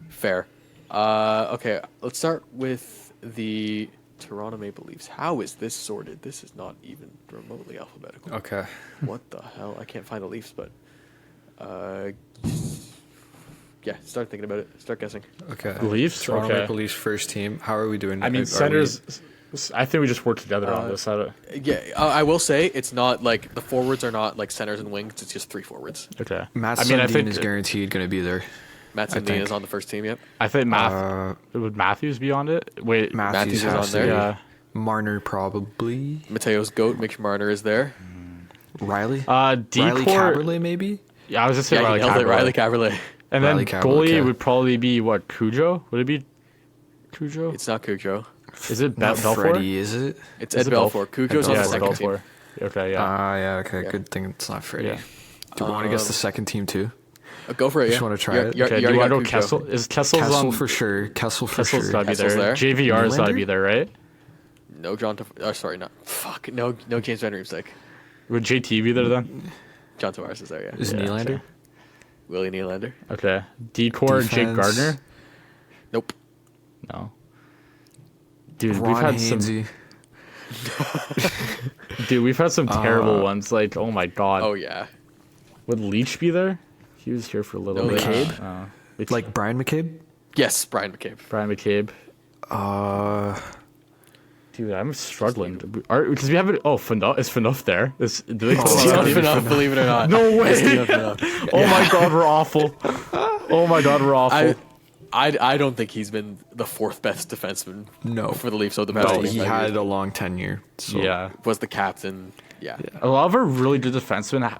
Fair. Okay, let's start with the Toronto Maple Leafs. How is this sorted? This is not even remotely alphabetical. Okay. What the hell? I can't find the Leafs, but yeah, start thinking about it. Start guessing. Okay. Leafs? Toronto Okay. Maple Leafs first team. How are we doing? I mean, Are centers. I think we just work together on this. Yeah, I will say it's not like the forwards are not like centers and wings. It's just 3 forwards. Okay. Matt I mean, I Sundin think is guaranteed going to be there. Matt I Sundin think. is on the first team. Yep. I think would Matthews be on it? Wait, Matthews Matthews is on has to there. be. yeah. Marner probably. Mateo's goat. Mitch Marner is there. Riley. Decor. Riley Caberlet maybe. Yeah, I was just saying Yeah, Riley he nailed it. Caberlet. Riley Caberlet. And then Riley Caberlet, goalie okay. would probably be what? Cujo? Would it be Cujo? It's not Cujo. Is it Not Belfour? Freddie, is it? It's Is Ed it Belfour. Cujo's on Yeah, the it's second team. Belfour. Okay, yeah. Yeah. Okay. Yeah. Good thing it's not Freddie. Yeah. Do we want to guess the second team too? Go for it. Just yeah. wanna try You're- it. you're- Okay, you do you already want to got go Cujo. Kessel? Is Kessel's Kessel on? for sure. Kessel for Kessel's sure. gotta be Kessel's there. there. JVR's gotta Nylander? be there, right? No John. Oh, sorry, not. Fuck. No James Van Riemsdyk. Would JT be there then? John Tavares is there. Yeah. Is Yeah, Nylander? sure. Willie Nylander. Okay. Decor, Jake Defense. Gardner? Nope. No. Dude, Ron Hainsey. we've had some terrible ones. Like, oh my god. Oh yeah. Would Leach be there? He was here for a little No, bit. McCabe? Like Brian McCabe? Yes, Brian McCabe. Brian McCabe. Dude, I'm struggling because we haven't. Oh, Fanuff is Fanuff there? Do they call Steve him? enough, believe it or not. No way! Steve Enough. Oh my god, we're awful. Oh my god, we're awful. I don't think he's been the 4th best defenseman. No. For the Leafs over the past No, 25 he years. had a long tenure. So. Yeah, Was the captain. Yeah. a lot of our really good defensemen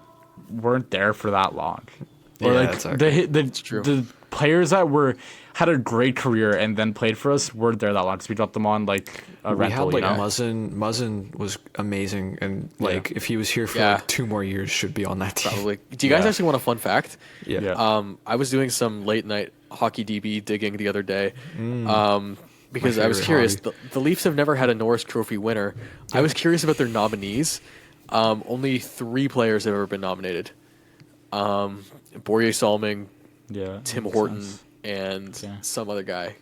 weren't there for that long. Or Yeah, like exactly. true. the players that had a great career and then played for us weren't there that long because we got them on like a We rental. had like you know? Muzzin was amazing, and like if he was here for Yeah. like 2 more years, should be on that team. Probably. Do you guys Yeah. actually want a fun fact? Yeah. Yeah. I was doing some late night hockey DB digging the other day. Because I was favorite curious. hobby. The Leafs have never had a Norris Trophy winner. I was curious about their nominees. Only 3 players have ever been nominated. Borje Salming, Yeah. Tim makes Horton, sense. and Okay. some other guy.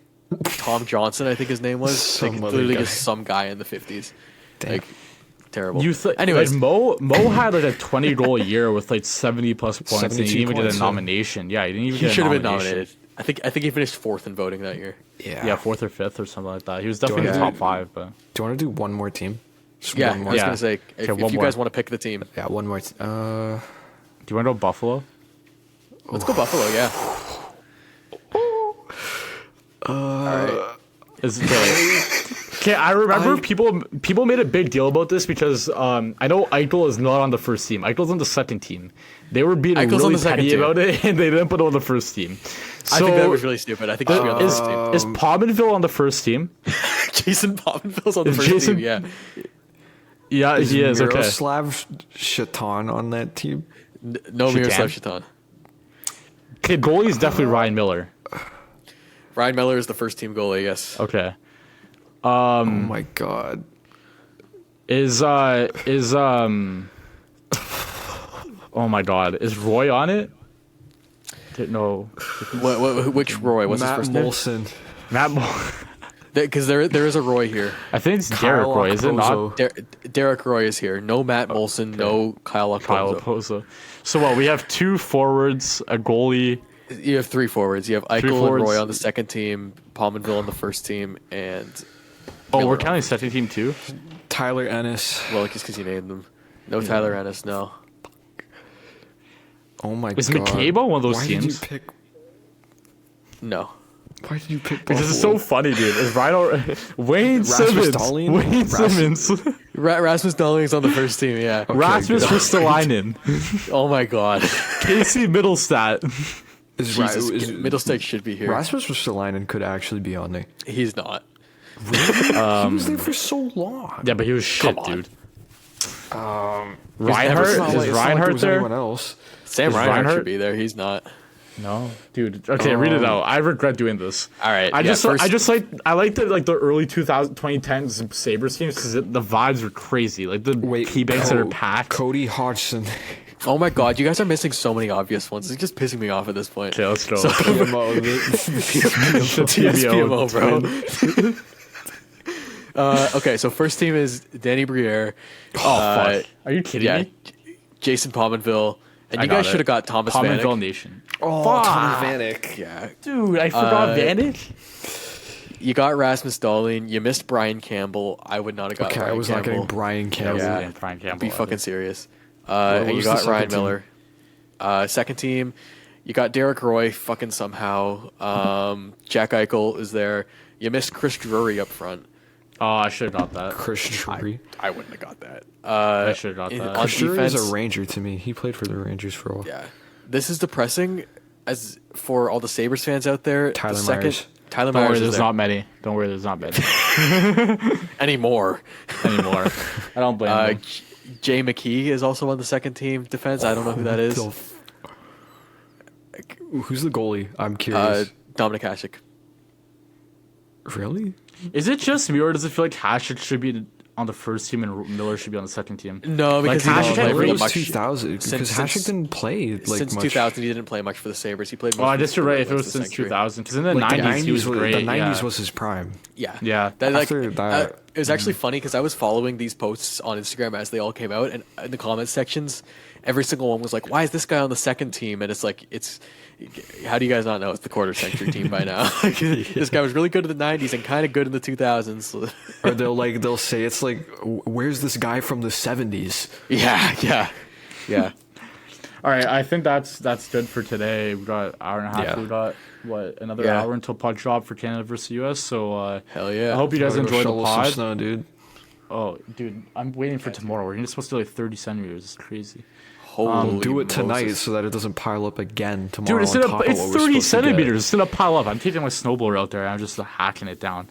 Tom Johnson, I think his name was. Some Like, other literally guy. just some guy in the 50s. Damn. Like, terrible. Anyways, Anyways, Mo had like a 20 goal a year with like 70 plus points, and he 72 didn't even get points, a yeah. nomination. Yeah, he didn't even he get a should have been nomination. nominated. I think he finished 4th in voting that year. Yeah, 4th or 5th or something like that. He was definitely in the I- top 5, but Do you want to do one more team? Just Yeah, one I more. was Yeah. gonna say if one you more. guys want to pick the team, Yeah, one more. do you want to go Buffalo? let's go Buffalo. Yeah. All right. Is okay, I remember people made a big deal about this because I know Eichel is not on the first team. Eichel's on the second team. They were being Eichel's on really the second petty team. about it, and they didn't put him on the first team. So I think that was really stupid. I think he should be on the first team. is Pominville on the first team? Jason Pominville's on the Is first Jason- team. Yeah. Yeah, he is. Okay. Miroslav Shatan on that team. No Shatan? Miroslav Shatan. Okay, goalie is definitely Ryan Miller. Ryan Miller is the first team goalie. Yes. Okay. Oh my god. Is oh my god, is Roy on it? No. Which Roy? What's Matt his first name? Molson. Matt Mo- Because there is a Roy here. I think it's Derek Kyle Roy, is it not? Okposo. Derek Roy is here. No Matt Molson. No Kyle Kyle Okposo. Oposo. So what? We have 2 forwards, a goalie. You have 3 forwards. You have Eichel and forwards. Roy on the second team, Pominville on the first team, and Oh, Miller we're on counting second team too. Tyler Ennis. well, just because you named them. No Tyler Ennis. No. Oh my Is god. McCabe on one of those Why teams? Did you pick, No. why did you pick This is so Buffalo? funny, dude. Is Ryan Wayne Rasmus Simmons? Dahlin? Wayne Rasmus- Simmons. Rasmus Dahling's on the first team. Yeah. Rasmus good. Ristolainen. Oh my God. Casey Middlestat. Is, Jesus. is, Middlestate should be here. Rasmus Ristolainen could actually be on there. He's not. He was there for so long. Yeah, but he was shit, Come on. dude. never Reinhardt? seen- It's not Is like there Reinhardt was there? anyone else. Sam Is Reinhart Reinhart- should be there. He's not. No, dude. Okay, read it out. I regret doing this. All right, I yeah, just first- I like the early 2010s Sabres games because the vibes were crazy. Like the key banks that are packed. Cody Hodgson. Oh my God, you guys are missing so many obvious ones. It's just pissing me off at this point. Okay, let's go. So- TSPMO, bro. Okay, so first team is Danny Briere. Oh fuck! Are you kidding Yeah, me? Jason Pominville. And I you guys got it. should have got Thomas Pominville Vanek. Nation. Oh, Fuck. Tommy Vanek. Yeah. Dude, I forgot Vanek. You got Rasmus Dahlin. You missed Brian Campbell. I would not have got Okay, Brian I was not Campbell. getting Brian Campbell. Yeah. Yeah, Brian Campbell. Be I fucking think. serious. What And you was the got Ryan second team? Miller. Second team, you got Derek Roy fucking somehow. Jack Eichel is there. You missed Chris Drury up front. Oh, I should have got that. Chris Drury. I wouldn't have got that. I should have got in- that. on Chris Drury is defense- a Ranger to me. He played for the Rangers for a while. Yeah. This is depressing as for all the Sabres fans out there. Tyler the second, Myers. Tyler Don't Myers worry, is there's there. not many. Don't worry, there's not many anymore. anymore. I don't blame them. Jay McKee is also on the second team defense. I don't know who that is. Who's the goalie? I'm curious. Dominic Hasek. Really? Is it just me, or does it feel like Hasek should be on the first team and Miller should be on the second team? No, because Like, he Hasek didn't play had really was much. 2000 because since- Hasek didn't play like Since much. 2000, he didn't play much for the Sabres. He played. Well, I most guess of you're the right. If it rest was of the since century. 2000, because in the Like 90s he was great. The 90s yeah. was his prime. Yeah, Yeah. After that- it was actually funny because I was following these posts on Instagram as they all came out, and in the comment sections, every single one was like, "Why is this guy on the second team?" And it's like, how do you guys not know it's the quarter century team by now? Like, this guy was really good in the 90s and kind of good in the 2000s. Or they'll say it's like, where's this guy from the 70s? yeah. All right, I think that's good for today. We got an hour and a half. Yeah. We got another Yeah. hour until puck drop for Canada versus US. So Hell yeah. I hope you guys Gotta go enjoy the shovel some pod. snow, dude. Oh, dude, I'm waiting for tomorrow. We're supposed to do like 30 centimeters. It's crazy. Holy Do it tonight Moses. so that it doesn't pile up again tomorrow. Dude, it's on top of it's what we're 30 supposed to get. centimeters. It's gonna pile up. I'm taking my snowblower out there. And I'm just hacking it down.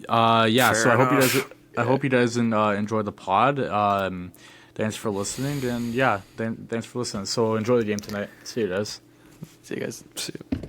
Yeah. So Fair I hope you guys. enough. I hope you guys enjoy the pod. Thanks for listening, and yeah, thanks for listening. So enjoy the game tonight. See you guys. See you guys. See you.